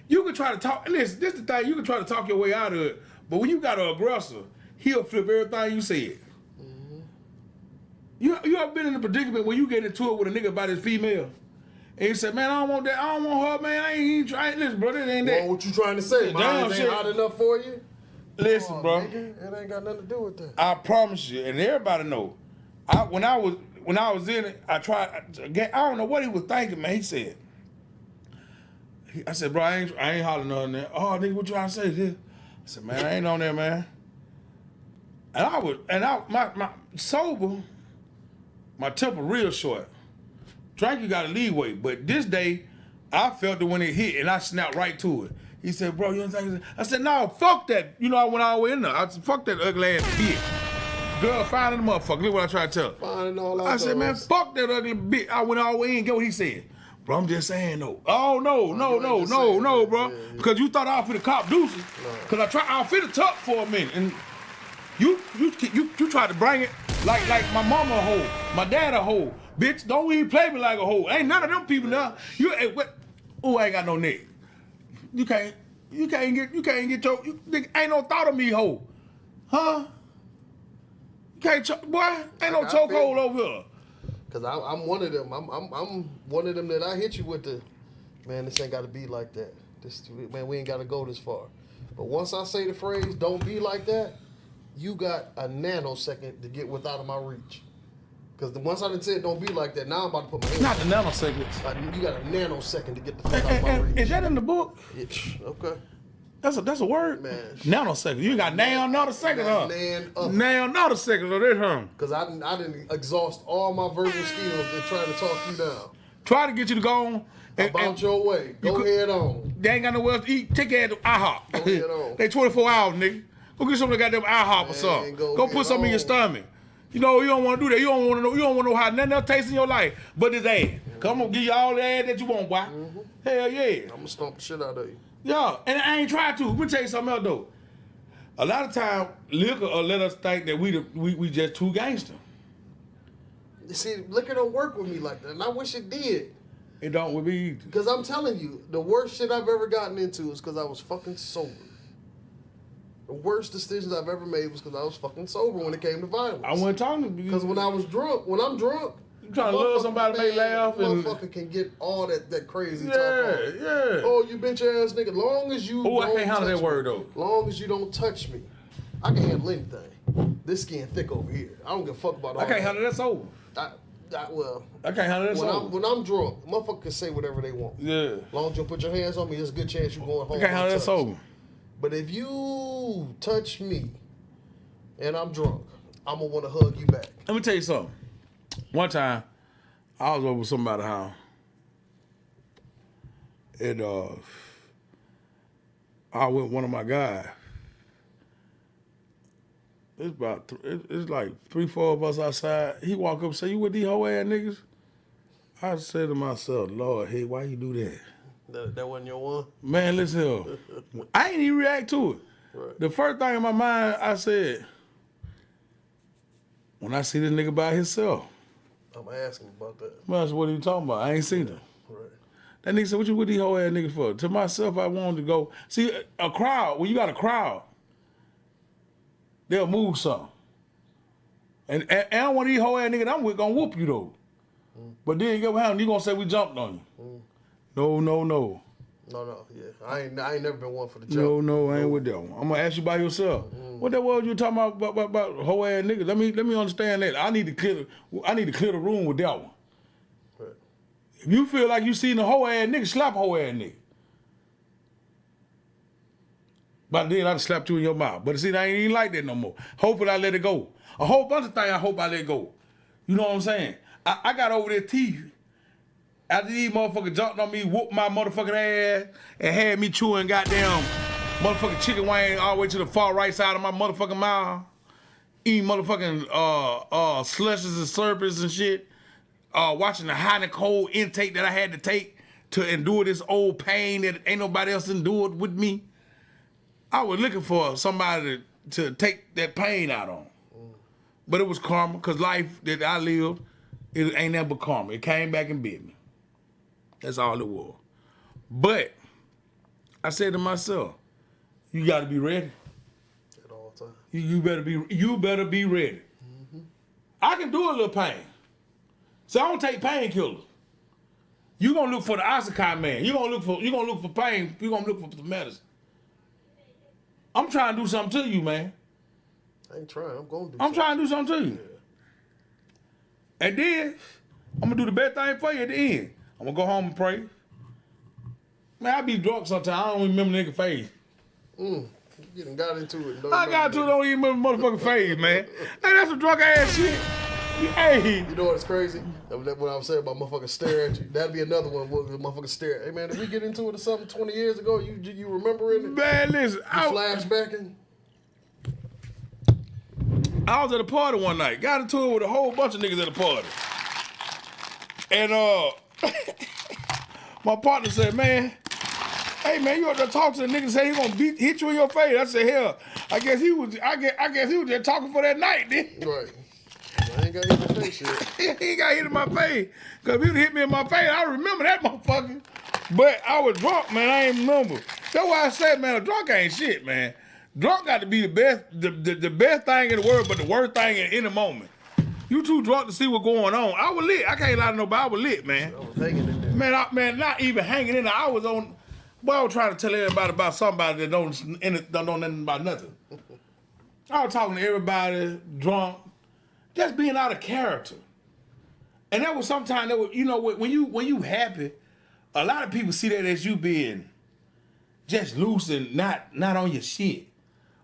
You can try to talk. Listen, this is the thing. You can try to talk your way out of it, but when you got an aggressor, he'll flip everything you said. You ever been in a predicament where you get into it with a nigga about his female? And he said, man, I don't want that. I don't want her, man. I ain't trying. Listen, bro, this ain't that. Well, what you trying to say? Mine ain't hot enough for you? Listen, bro. Nigga, it ain't got nothing to do with that. I promise you, and everybody know. When I was in it, I tried. I don't know what he was thinking, man. He said, I said, bro, I ain't hollering on there. Oh, nigga, what you trying to say? This? I said, man, I ain't on there, man. My sober, my temper real short. Drink, you got a leeway, but this day, I felt it when it hit, and I snapped right to it. He said, bro, you don't think? I said, no, fuck that. You know, I went all the way in there. I said, fuck that ugly ass bitch. Girl, finding the motherfucker. Look what I tried to tell her. Finding all I said, man, fuck that ugly bitch. I went all the way in. Get what he said. Bro, I'm just saying, though. Oh, no, bro. Yeah. Because you thought I was finna cop deuces. Because I was finna talk for a minute. And you tried to bring it like my mama a hoe, my dad a hoe. Bitch, don't even play me like a hoe. Ain't none of them people now. I ain't got no neck. You can't get your, ain't no thought of me, hoe. Huh? You can't, boy, ain't no chokehold over here. Cause I'm one of them. I'm one of them that I hit you with the, man, this ain't gotta be like that. Man, we ain't gotta go this far. But once I say the phrase, don't be like that, you got a nanosecond to get without of my reach. Because once I done said don't be like that, now I'm about to put my hands Not the nanoseconds. You got a nanosecond to get the fuck out of my reach. Is that in the book? Yeah, okay. That's a word? Man. Nanosecond. You got nanosecond, huh? Nanosecond, or this, huh? Because I didn't exhaust all my verbal skills in trying to talk you down. Try to get you to go on. About your way. Go head on. They ain't got nowhere else to eat. Take care of the IHOP. Go head on. They 24 hours, nigga. Go get some of the goddamn IHOP or something. Go put something in your stomach. You know, you don't want to do that. You don't want to know how nothing else tastes in your life but this ass. Come on, give you all the ass that you want, boy. Hell yeah. I'm going to stomp the shit out of you. Yeah, and I ain't trying to. Let me tell you something else, though. A lot of time, liquor will let us think that we just too gangster. You see, liquor don't work with me like that, and I wish it did. It don't with me either. Because I'm telling you, the worst shit I've ever gotten into is because I was fucking sober. The worst decisions I've ever made was because I was fucking sober when it came to violence. I wasn't talking to you. Because when I'm drunk, you trying to love somebody, make laugh, and motherfucker can get all that crazy talk. Yeah. Oh, you bitch ass nigga. Long as you. Oh, I can't handle that word though. Long as you don't touch me, I can handle anything. This skin thick over here. I don't give a fuck about all. I can't handle that sober. I can't handle that sober. When I'm drunk, motherfucker can say whatever they want. Yeah. Long as you put your hands on me, there's a good chance you're going home. I can't handle that sober. But if you touch me and I'm drunk, I'm gonna want to hug you back. Let me tell you something. One time, I was over somebody's house, and I went with one of my guys. It's like 3-4 of us outside. He walk up and say, "You with these hoe ass niggas?" I said to myself, "Lord, hey, why you do that?" That wasn't your one? Man, listen here. I ain't even react to it. Right. The first thing in my mind, I said, when I see this nigga by himself. I'm asking about that. Well, that's what he talking about. I ain't seen him. Right. That nigga said, what you with these whole ass niggas for? To myself, I wanted to go. See, a crowd, when you got a crowd, they'll move something. And one of these whole ass niggas I'm with gonna whoop you though. But then you gonna say we jumped on you. No. No, yeah. I ain't never been one for the jump. No, I ain't with that one. I'm gonna ask you by yourself. What that was you talking about whole ass niggas? Let me understand that. I need to clear the room with that one. Right. If you feel like you seen a whole ass nigga, slap a whole ass nigga. But then I slapped you in your mouth. But see, I ain't even like that no more. Hopefully I let it go. A whole bunch of things I hope I let go. You know what I'm saying? I got over their teeth. After these motherfuckers jumped on me, whooped my motherfucking ass, and had me chewing goddamn motherfucking chicken wing all the way to the far right side of my motherfucking mouth. Eating motherfucking slushes and slurpees and shit. Watching the hot and cold intake that I had to take to endure this old pain that ain't nobody else endured with me. I was looking for somebody to take that pain out on. But it was karma, because life that I lived, it ain't never karma. It came back and bit me. That's all it was. But I said to myself, you gotta be ready. At all times. You better be ready. Mm-hmm. I can do a little pain. So I don't take painkillers. You gonna look for the Oxycontin man. You gonna look for pain. You gonna look for the medicine. I'm trying to do something to you, man. I ain't trying. I'm gonna do. I'm trying to do something to you. Yeah. And then I'm gonna do the best thing for you at the end. I'm gonna go home and pray. Man, I be drunk sometimes. I don't even remember the nigga face. You done got into it. I got to it, don't even remember motherfucking face, man. Hey, that's some drunk ass shit. Hey. You know what's crazy? What I was saying about motherfucking stare at you. That'd be another one. Motherfucking stare. Hey man, did we get into it or something 20 years ago? You remembering it? Man, listen. Flashbacking? I was at a party one night. Got into it with a whole bunch of niggas at a party. And my partner said, man, hey man, you out there talk to the nigga, say he gonna hit you in your face. I said, hell, I guess he was just talking for that night, then. Right. I ain't got hit in my face yet. He ain't got hit in my face. Cause if he would hit me in my face, I remember that motherfucker. But I was drunk, man. I ain't remember. That's why I said, man, a drunk ain't shit, man. Drunk got to be the best, the best thing in the world, but the worst thing in the moment. You too drunk to see what's going on. I was lit. I can't lie to nobody. I was lit, man. I was hanging in there. Man, not even hanging in there. I was on. Boy, I was trying to tell everybody about somebody that don't know nothing about nothing. I was talking to everybody, drunk, just being out of character. And that was sometimes that was, you know, when you happy, a lot of people see that as you being just loose and not on your shit.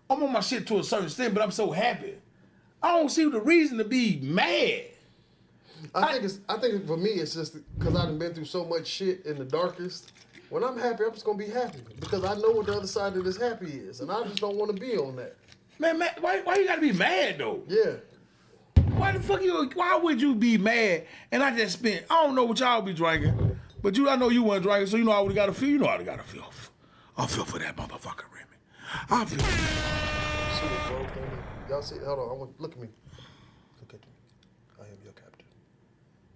I'm on my shit to a certain extent, but I'm so happy. I don't see the reason to be mad. I think for me it's just because I've been through so much shit in the darkest. When I'm happy, I'm just gonna be happy because I know what the other side of this happy is, and I just don't want to be on that. Man, why you gotta be mad though? Yeah. Why would you be mad? And I just spent, I don't know what y'all be drinking, but I know you weren't drinking, so you know how we gotta feel. You know how we gotta feel. I feel for that motherfucker, Remy. I feel for that. See the growth in me? Y'all see? Hold on. Look at me. Look at me. I am your captain.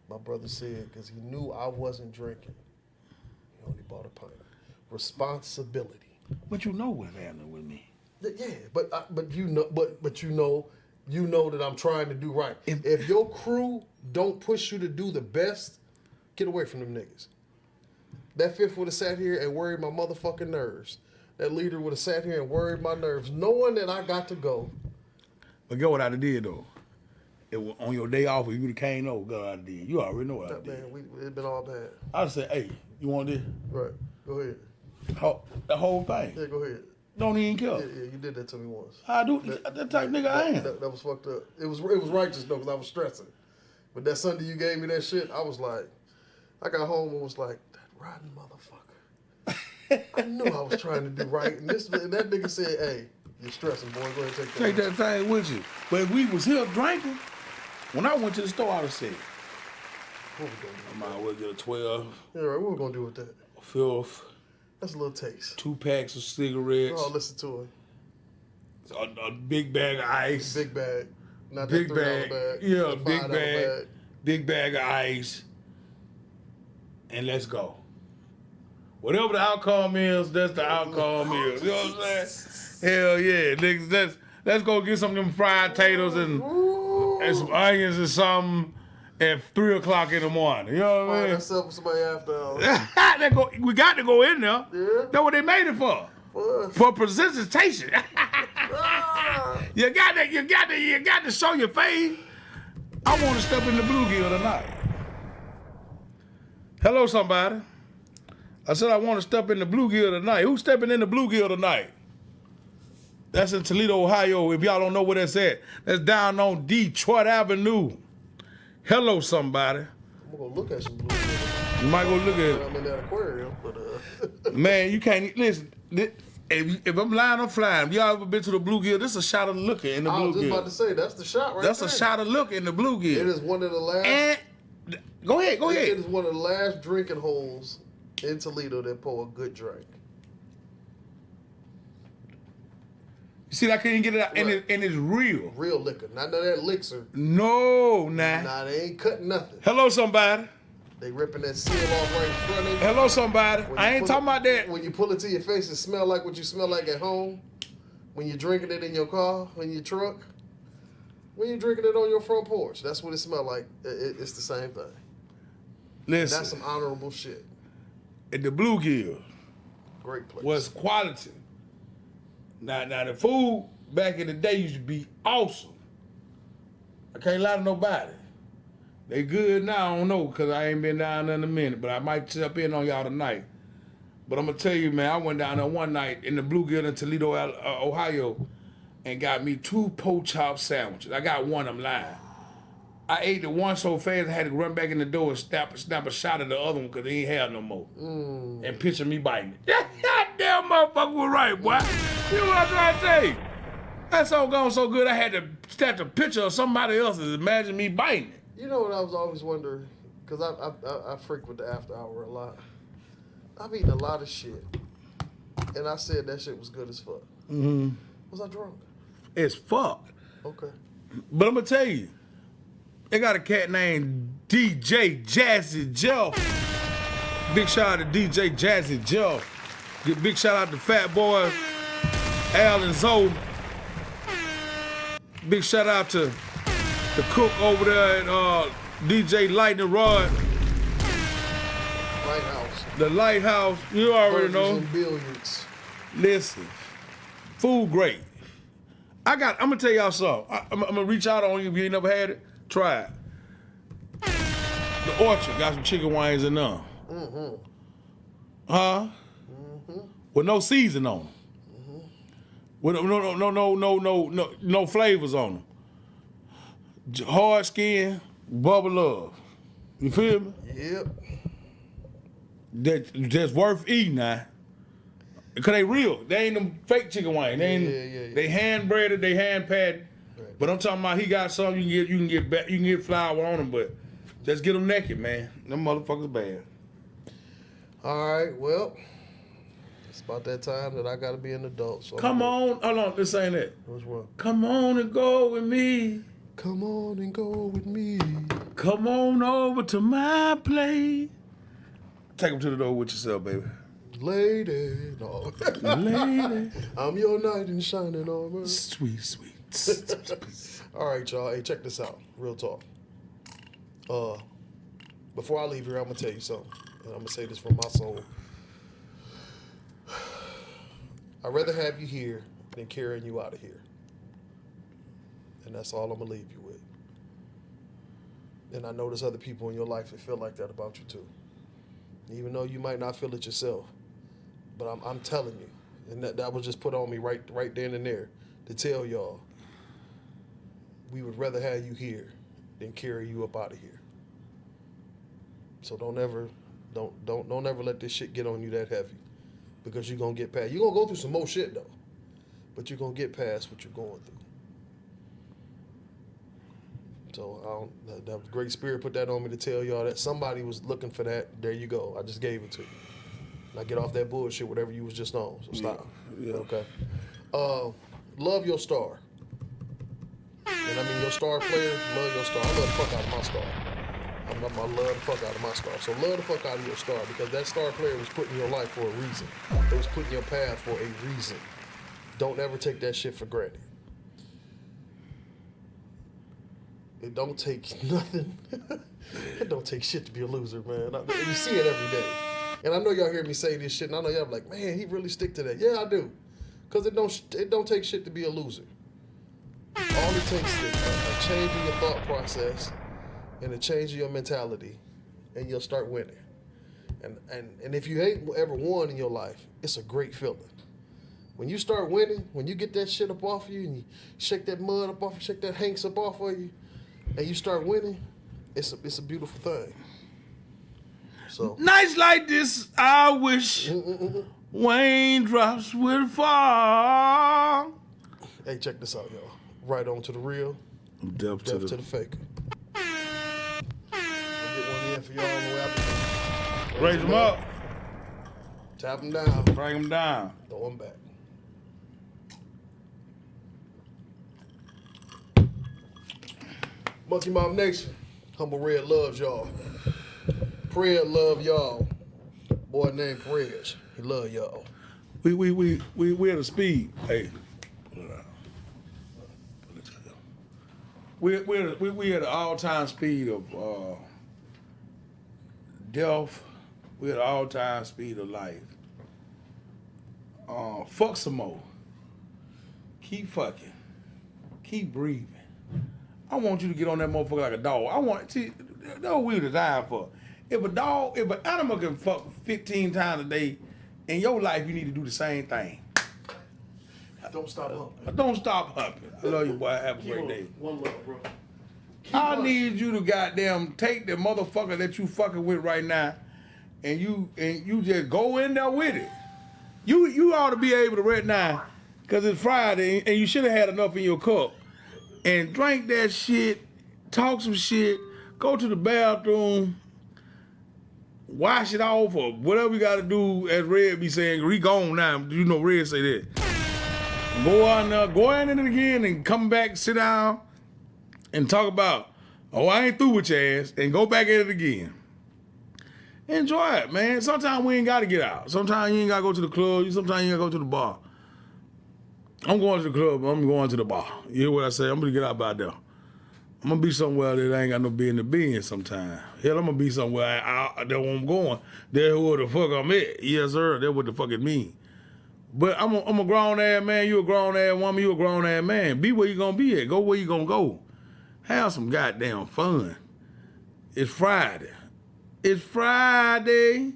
My brother said, because he knew I wasn't drinking, he only bought a pint. Responsibility. But you know what's happening with me. Yeah, but you know that I'm trying to do right. If your crew don't push you to do the best, get away from them niggas. That fifth would have sat here and worried my motherfucking nerves. That leader would have sat here and worried my nerves, knowing that I got to go. But get what I did though. It was on your day off, you would have came over. Go what I did. You already know what I did. Man, it's been all bad. I said, hey, you want this? Right. Go ahead. The whole thing. Yeah, go ahead. Don't even care. Yeah, you did that to me once. I do. That type of nigga I am. That was fucked up. It was righteous though, because I was stressing. But that Sunday you gave me that shit, I was like, I got home and was like, that rotten motherfucker. I knew I was trying to do right, and that nigga said, "Hey, you're stressing, boy. Go ahead and take that thing with you." But if we was here drinking, when I went to the store, I would have said, "What we gonna do? I might well get a 12. Yeah, right. What we gonna do with that? A fifth. That's a little taste. 2 packs of cigarettes. Oh, listen to it. A big bag of ice. Big bag. Not big that $3 bag. bag. Yeah, big bag. Big bag of ice. And let's go. Whatever the outcome is, that's the outcome is. You know what I'm saying? Hell yeah, niggas. Let's go get some of them fried potatoes and some onions or something at 3 o'clock in the morning. You know what I mean? Find yourself with somebody after we got to go in there. Yeah. That's what they made it for. For presentation. You got to show your face. I want to step in the bluegill tonight. Hello, somebody. I said I want to step in the bluegill tonight. Who's stepping in the bluegill tonight? That's in Toledo, Ohio. If y'all don't know where that's at, that's down on Detroit Avenue. Hello, somebody. I'm gonna look at some bluegill. You might go look at it. I'm in that aquarium, but Man, you can't listen. if I'm lying, I'm flying. If y'all ever been to the bluegill, this is a shot of liquor in the bluegill. I was just about to say, that's the shot right That's there. a shot of liquor in the bluegill. It is one of the last. And go ahead. It is one of the last drinking holes in Toledo that pour a good drink. You see, I couldn't get it out, Right. and it's real. Real liquor. Not none of that elixir. No, nah. Nah, they ain't cutting nothing. Hello, somebody. They ripping that seal off right in front of you. Hello, somebody. When I you ain't pull talking about that. When you pull it to your face, it smell like what you smell like at home. When you're drinking it in your car, in your truck. When you're drinking it on your front porch. That's what it smell like. It's the same thing. Listen, That's some honorable shit. at the bluegill Great place. was quality. Now the food back in the day used to be awesome. I can't lie to nobody. They good now, I don't know, because I ain't been down there in a minute, but I might step in on y'all tonight. But I'm going to tell you, man, I went down there one night in the Bluegill in Toledo, Ohio, and got me 2 pork chop sandwiches. I got one, I'm lying. I ate the one so fast I had to run back in the door and snap a shot at the other one because they ain't have no more. And picture me biting it. Damn motherfucker was right, boy. You know what I'm trying to tell you? That's all gone so good I had to snap a picture of somebody else's. Imagine me biting it. You know what I was always wondering? Because I frequent the after hour a lot. I've eaten a lot of shit. And I said that shit was good as fuck. Mm-hmm. Was I drunk? It's fuck. Okay. But I'm going to tell you, they got a cat named DJ Jazzy Jeff. Big shout out to DJ Jazzy Jeff. Big shout out to Fat Boy, Al and Zoe. Big shout out to the cook over there at DJ Lightning Rod. Lighthouse. The Lighthouse, you already Burgers know. and billiards. Listen, food great. I'm gonna tell y'all something. I'm gonna reach out on you if you ain't never had it. Try it. The Orchard got some chicken wings in there. Mm-hmm. Huh? Mm-hmm. With no season on them. With no flavors on them. Hard skin, bubble love. You feel me? Yep. That's worth eating now. Cause they real. They ain't them fake chicken wings. They ain't. They hand breaded. They hand patted. Right. But I'm talking about he got some. You can get flour on them, but just get them naked, man. Them motherfuckers bad. All right. Well, it's about that time that I gotta be an adult. So Come on. Hold on. This ain't it. What's wrong? Come on and go with me. Come on and go with me. Come on over to my place. Take them to the door with yourself, baby. Lady, no. Lady. I'm your knight in shining armor. Sweet, sweet. All right, y'all. Hey, check this out. Real talk. Before I leave here, I'm gonna tell you something, and I'm gonna say this from my soul. I'd rather have you here than carrying you out of here, and that's all I'm gonna leave you with. And I know there's other people in your life that feel like that about you too, even though you might not feel it yourself. But I'm telling you, and that was just put on me right then and there to tell y'all, we would rather have you here than carry you up out of here. So don't ever let this shit get on you that heavy, because you're gonna get past. You're gonna go through some more shit though, but you're gonna get past what you're going through. So that Great Spirit put that on me to tell y'all that somebody was looking for that. There you go. I just gave it to you. Now get off that bullshit, whatever you was just on. So stop. Yeah. Okay. Love your star. And I mean your star player, love your star. I love the fuck out of my star. I love the fuck out of my star. So love the fuck out of your star, because that star player was put in your life for a reason. It was put in your path for a reason. Don't ever take that shit for granted. It don't take nothing. It don't take shit to be a loser, man. You see it every day. And I know y'all hear me say this shit, and I know y'all be like, man, he really stick to that. Yeah, I do. Because it don't take shit to be a loser. All it takes is a change in your thought process and a change in your mentality, and you'll start winning. And if you ain't ever won in your life, it's a great feeling. When you start winning, when you get that shit up off you, and you shake that mud up off you, shake that hanks up off of you, and you start winning, it's a beautiful thing. So nights like this, I wish Raindrops will fall. Hey, check this out, y'all. Right on to the real, Death death to the faker. We'll get one in for y'all on the way out. Raise them up. Tap them down. Bring them down. Throw them back. Mucky Mouth Nation. Humble Red loves y'all. Pred love y'all. Boy named Pred. He love y'all. We at a speed. Hey. We at an all-time speed of death. We at an all-time speed of life. Fuck some more. Keep fucking. Keep breathing. I want you to get on that motherfucker like a dog. See, that's what we designed for. If an animal can fuck 15 times a day, in your life you need to do the same thing. Don't stop humping. Don't stop humping. I love you, boy. Have a great day. One love, bro. I need you to goddamn take the motherfucker that you fucking with right now, and you just go in there with it. You ought to be able to right now, cause it's Friday and you should have had enough in your cup, and drink that shit, talk some shit, go to the bathroom, wash it off or whatever you gotta do. As Red be saying, we gone now. You know Red say that. Go on there, go in it again and come back, sit down, and talk about, oh, I ain't through with your ass, and go back at it again. Enjoy it, man. Sometimes we ain't gotta get out. Sometimes you ain't gotta go to the club. Sometimes you gotta go to the bar. I'm going to the club, I'm going to the bar. You hear what I say? I'm gonna get out by there. I'm gonna be somewhere that I ain't got no business being sometime. Hell, I'm gonna be somewhere that's where I'm going. That's where the fuck I'm at. Yes, sir. That's what the fuck it mean. But I'm a grown ass man. You a grown ass woman. You a grown ass man. Be where you gonna be at. Go where you gonna go. Have some goddamn fun. It's Friday. It's Friday,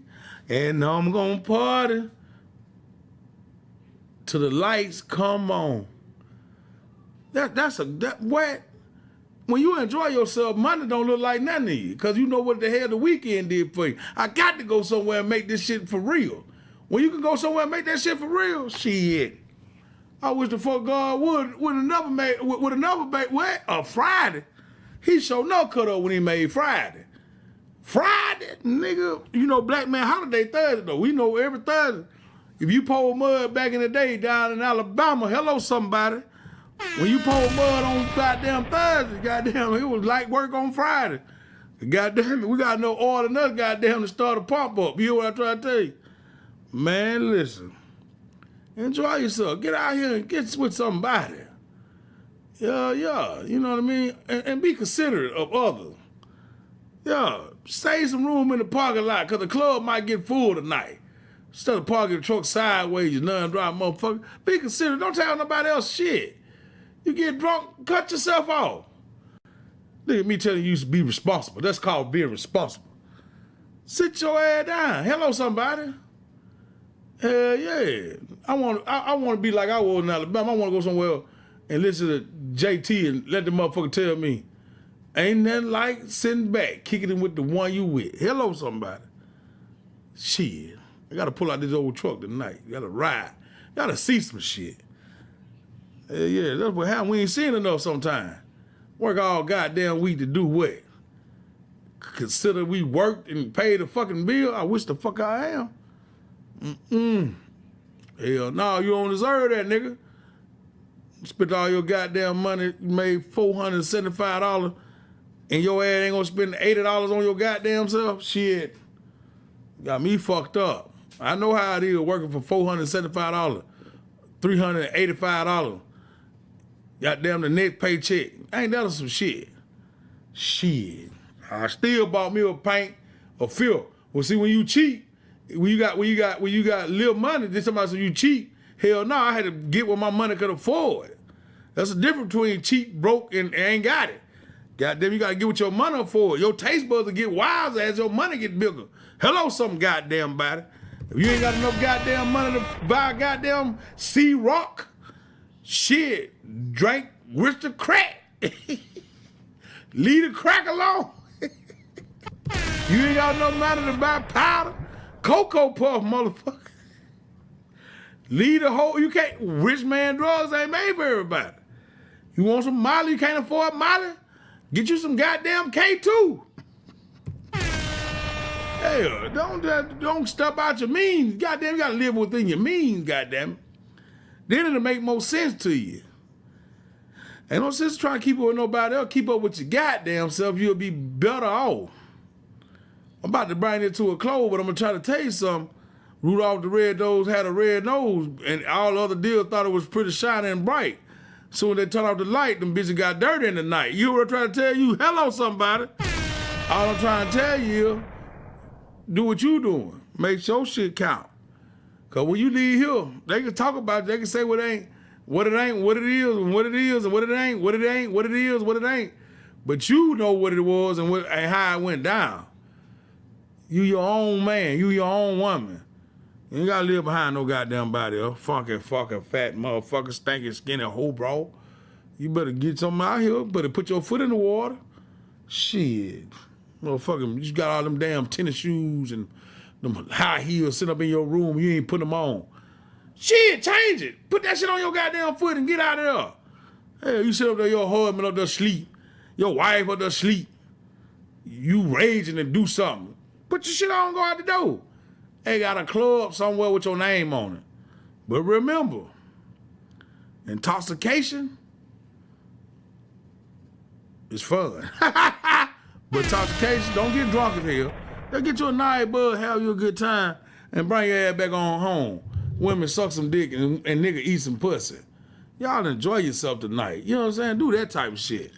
and I'm gonna party till the lights come on. What? When you enjoy yourself, Monday don't look like nothing to you, cause you know what the hell the weekend did for you. I got to go somewhere and make this shit for real. When you can go somewhere and make that shit for real, shit. I wish the fuck God would with another what? A Friday. He showed no cut up when he made Friday. Friday, nigga, you know Black Man Holiday Thursday though. We know every Thursday. If you pulled mud back in the day down in Alabama, hello somebody. When you pulled mud on goddamn Thursday, goddamn, it was light work on Friday. Goddamn it, we got no oil enough goddamn to start a pump up. You hear what I try to tell you? Man, listen. Enjoy yourself. Get out here and get with somebody. Yeah, you know what I mean? And be considerate of others. Yeah, save some room in the parking lot, because the club might get full tonight. Instead of parking the truck sideways, you non-drive motherfucker, be considerate. Don't tell nobody else shit. You get drunk, cut yourself off. Look at me telling you to be responsible. That's called being responsible. Sit your ass down. Hello, somebody. Hell yeah. I want to be like I was in Alabama. I want to go somewhere and listen to JT and let the motherfucker tell me, ain't nothing like sitting back, kicking it with the one you with. Hello, somebody. Shit. I got to pull out this old truck tonight. Got to ride. Got to see some shit. Yeah, that's what happened. We ain't seen enough sometimes. Work all goddamn week to do what? Consider we worked and paid the fucking bill? I wish the fuck I am. Hell no, you don't deserve that, nigga. Spent all your goddamn money, you made $475, and your ass ain't gonna spend $80 on your goddamn self? Shit. Got me fucked up. I know how it is working for $475, $385. Goddamn the next paycheck. Ain't that some shit? Shit. I still bought me a pint of filth. Well, see, when you cheat, when you got little money, then somebody said you cheat. Hell no, I had to get what my money could afford. That's the difference between cheap, broke, and ain't got it. Goddamn, you gotta get what your money afford. Your taste buds will get wiser as your money get bigger. Hello, some goddamn body. If you ain't got enough goddamn money to buy a goddamn C-Rock, shit, drink with the crack. Leave the crack alone. You ain't got enough money to buy powder, Cocoa Puff, motherfucker. Leave the whole, you can't, rich man drugs ain't made for everybody. You want some Molly, you can't afford Molly? Get you some goddamn K2. Hell, don't step out your means. Goddamn, you gotta live within your means, goddamn. Then it'll make more sense to you. Ain't no sense trying to keep up with nobody else. Keep up with your goddamn self, you'll be better off. I'm about to bring it to a close, but I'm gonna try to tell you something. Rudolph the Red-Nosed had a red nose, and all the other deals thought it was pretty shiny and bright. So when they turned off the light, them bitches got dirty in the night. You know what I'm trying to tell you? Hello, somebody. All I'm trying to tell you is, do what you doing. Make your shit count. Cause when you leave here, they can talk about it. They can say what ain't, what it ain't, what it is, and what it is, and what it ain't, what it ain't, what it is, what it ain't. But you know what it was and how it went down. You your own man. You your own woman. You ain't gotta live behind no goddamn body, fucking fat motherfucker, stinking skinny hoe, bro. You better get something out here. Better put your foot in the water. Shit. Motherfucker, you got all them damn tennis shoes and them high heels sitting up in your room. You ain't put them on. Shit, change it. Put that shit on your goddamn foot and get out of there. Hell, you sit up there, your husband up there sleep. Your wife up there sleep. You raging and do something. Put your shit on and go out the door. They got a club somewhere with your name on it. But remember, intoxication is fun. But intoxication, don't get drunk in here. Just get you a nice bud, have you a good time, and bring your ass back on home. Women suck some dick and nigga eat some pussy. Y'all enjoy yourself tonight. You know what I'm saying? Do that type of shit.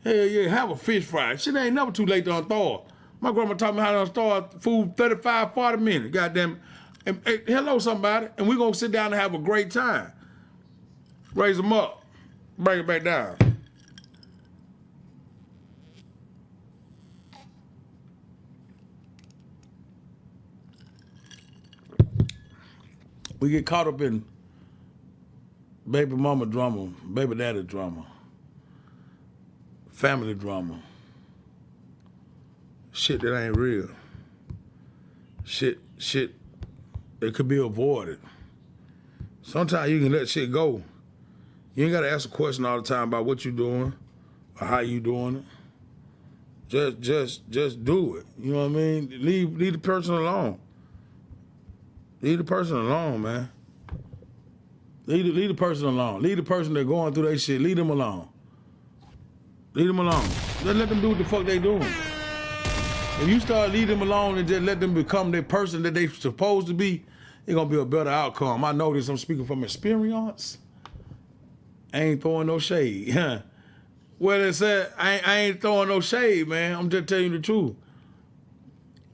Hell yeah, have a fish fry. Shit ain't never too late to unthaw. My grandma taught me how to unthaw food 35, 40 minutes. Goddamn it. And, hello, somebody. And we gonna sit down and have a great time. Raise them up. Bring it back down. We get caught up in baby mama drama, baby daddy drama, family drama, shit that ain't real, shit that could be avoided. Sometimes you can let shit go. You ain't gotta ask a question all the time about what you doing or how you doing it. Just do it. You know what I mean? Leave the person alone. Leave the person alone, man. Leave the person alone. Leave the person that's going through that shit. Leave them alone. Leave them alone. Just let them do what the fuck they doing. If you start leaving them alone and just let them become the person that they supposed to be, it's gonna be a better outcome. I know this. I'm speaking from experience. I ain't throwing no shade. Well, it said I ain't throwing no shade, man. I'm just telling you the truth.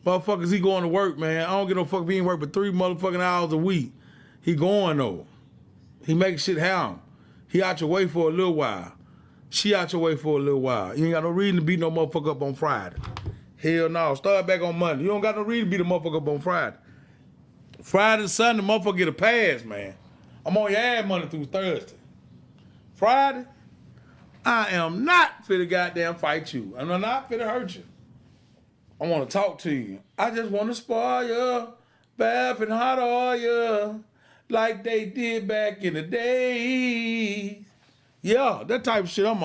Motherfuckers, he going to work, man. I don't get no fuck if he ain't work but 3 motherfucking hours a week. He going though. He making shit happen. He out your way for a little while. She out your way for a little while. You ain't got no reason to beat no motherfucker up on Friday. Hell no. Start back on Monday. You don't got no reason to beat a motherfucker up on Friday. Friday and Sunday, motherfucker get a pass, man. I'm on your ass Monday through Thursday. Friday, I am not finna goddamn fight you. I'm not finna hurt you. I want to talk to you. I just want to spoil you, bath and hot oil, like they did back in the day. Yeah, that type of shit I'm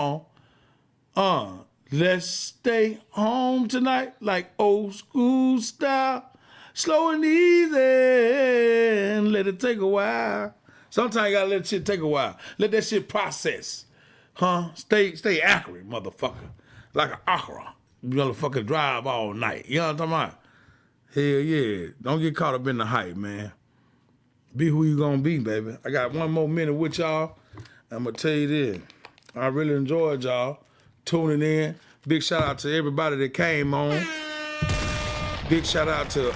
on. Let's stay home tonight, like old school style. Slow and easy, and let it take a while. Sometimes you gotta let shit take a while. Let that shit process. Stay accurate, motherfucker. Like an okra. You motherfucker drive all night. You know what I'm talking about? Hell yeah. Don't get caught up in the hype, man. Be who you gonna be, baby. I got 1 more minute with y'all. I'm gonna tell you this. I really enjoyed y'all tuning in. Big shout out to everybody that came on. Big shout out to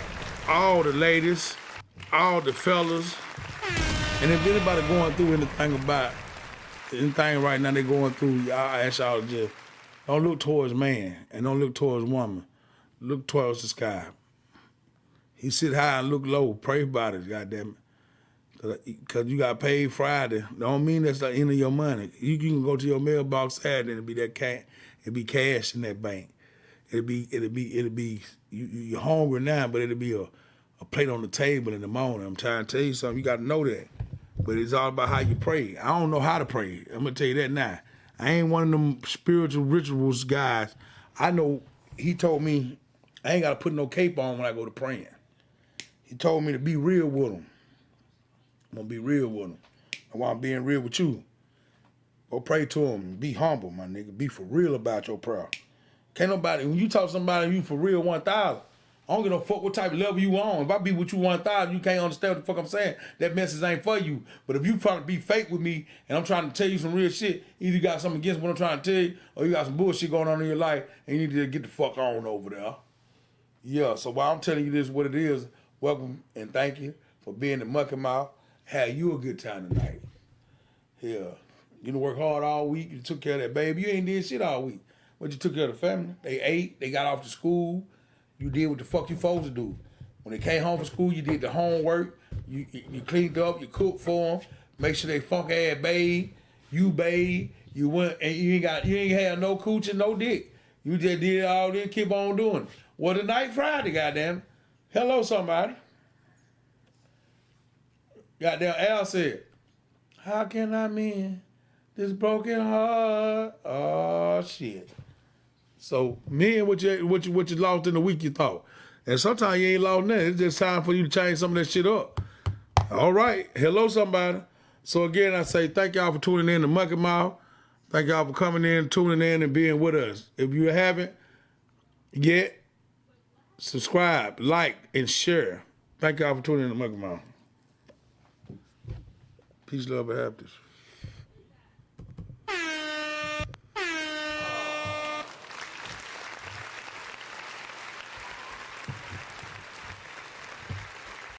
all the ladies, all the fellas. And if anybody going through anything right now they going through, I ask y'all to just don't look towards man and don't look towards woman. Look towards the sky. He sit high and look low. Pray about it, goddamn it. Because you got paid Friday. Don't mean that's the end of your money. You can go to your mailbox Saturday and it'll be it'll be cash in that bank. It'll be you're hungry now, but it'll be a plate on the table in the morning. I'm trying to tell you something. You got to know that. But it's all about how you pray. I don't know how to pray. I'm gonna tell you that now. I ain't one of them spiritual rituals guys. I know he told me I ain't gotta put no cape on when I go to praying. He told me to be real with him. I'm gonna be real with him. And while I'm being real with you, go pray to him. Be humble, my nigga. Be for real about your prayer. Can't nobody, when you talk to somebody you for real 1,000, I don't give no fuck what type of level you on. If I be with you 1,000, you can't understand what the fuck I'm saying. That message ain't for you. But if you trying to be fake with me and I'm trying to tell you some real shit, either you got something against what I'm trying to tell you or you got some bullshit going on in your life and you need to get the fuck on over there. Yeah, so while I'm telling you this what it is, welcome and thank you for being at Mucky Mouth. Had you a good time tonight. Yeah. You done work hard all week. You took care of that baby. You ain't did shit all week. But you took care of the family. They ate. They got off to school. You did what the fuck you supposed to do. When they came home from school, you did the homework. You cleaned up. You cooked for them. Make sure they funk ass bathe. You bathe. You went and you ain't had no coochie, no dick. You just did all this. Keep on doing it. Well, tonight Friday, goddamn it. Hello, somebody. Goddamn Al said, "How can I mend this broken heart?" Oh shit. So men, what you lost in the week you thought. And sometimes you ain't lost nothing. It's just time for you to change some of that shit up. All right. Hello, somebody. So again, I say thank y'all for tuning in to Mucky Mouth. Thank y'all for coming in, tuning in, and being with us. If you haven't yet, subscribe, like, and share. Thank y'all for tuning in to Mucky Mouth. Peace, love, and happiness.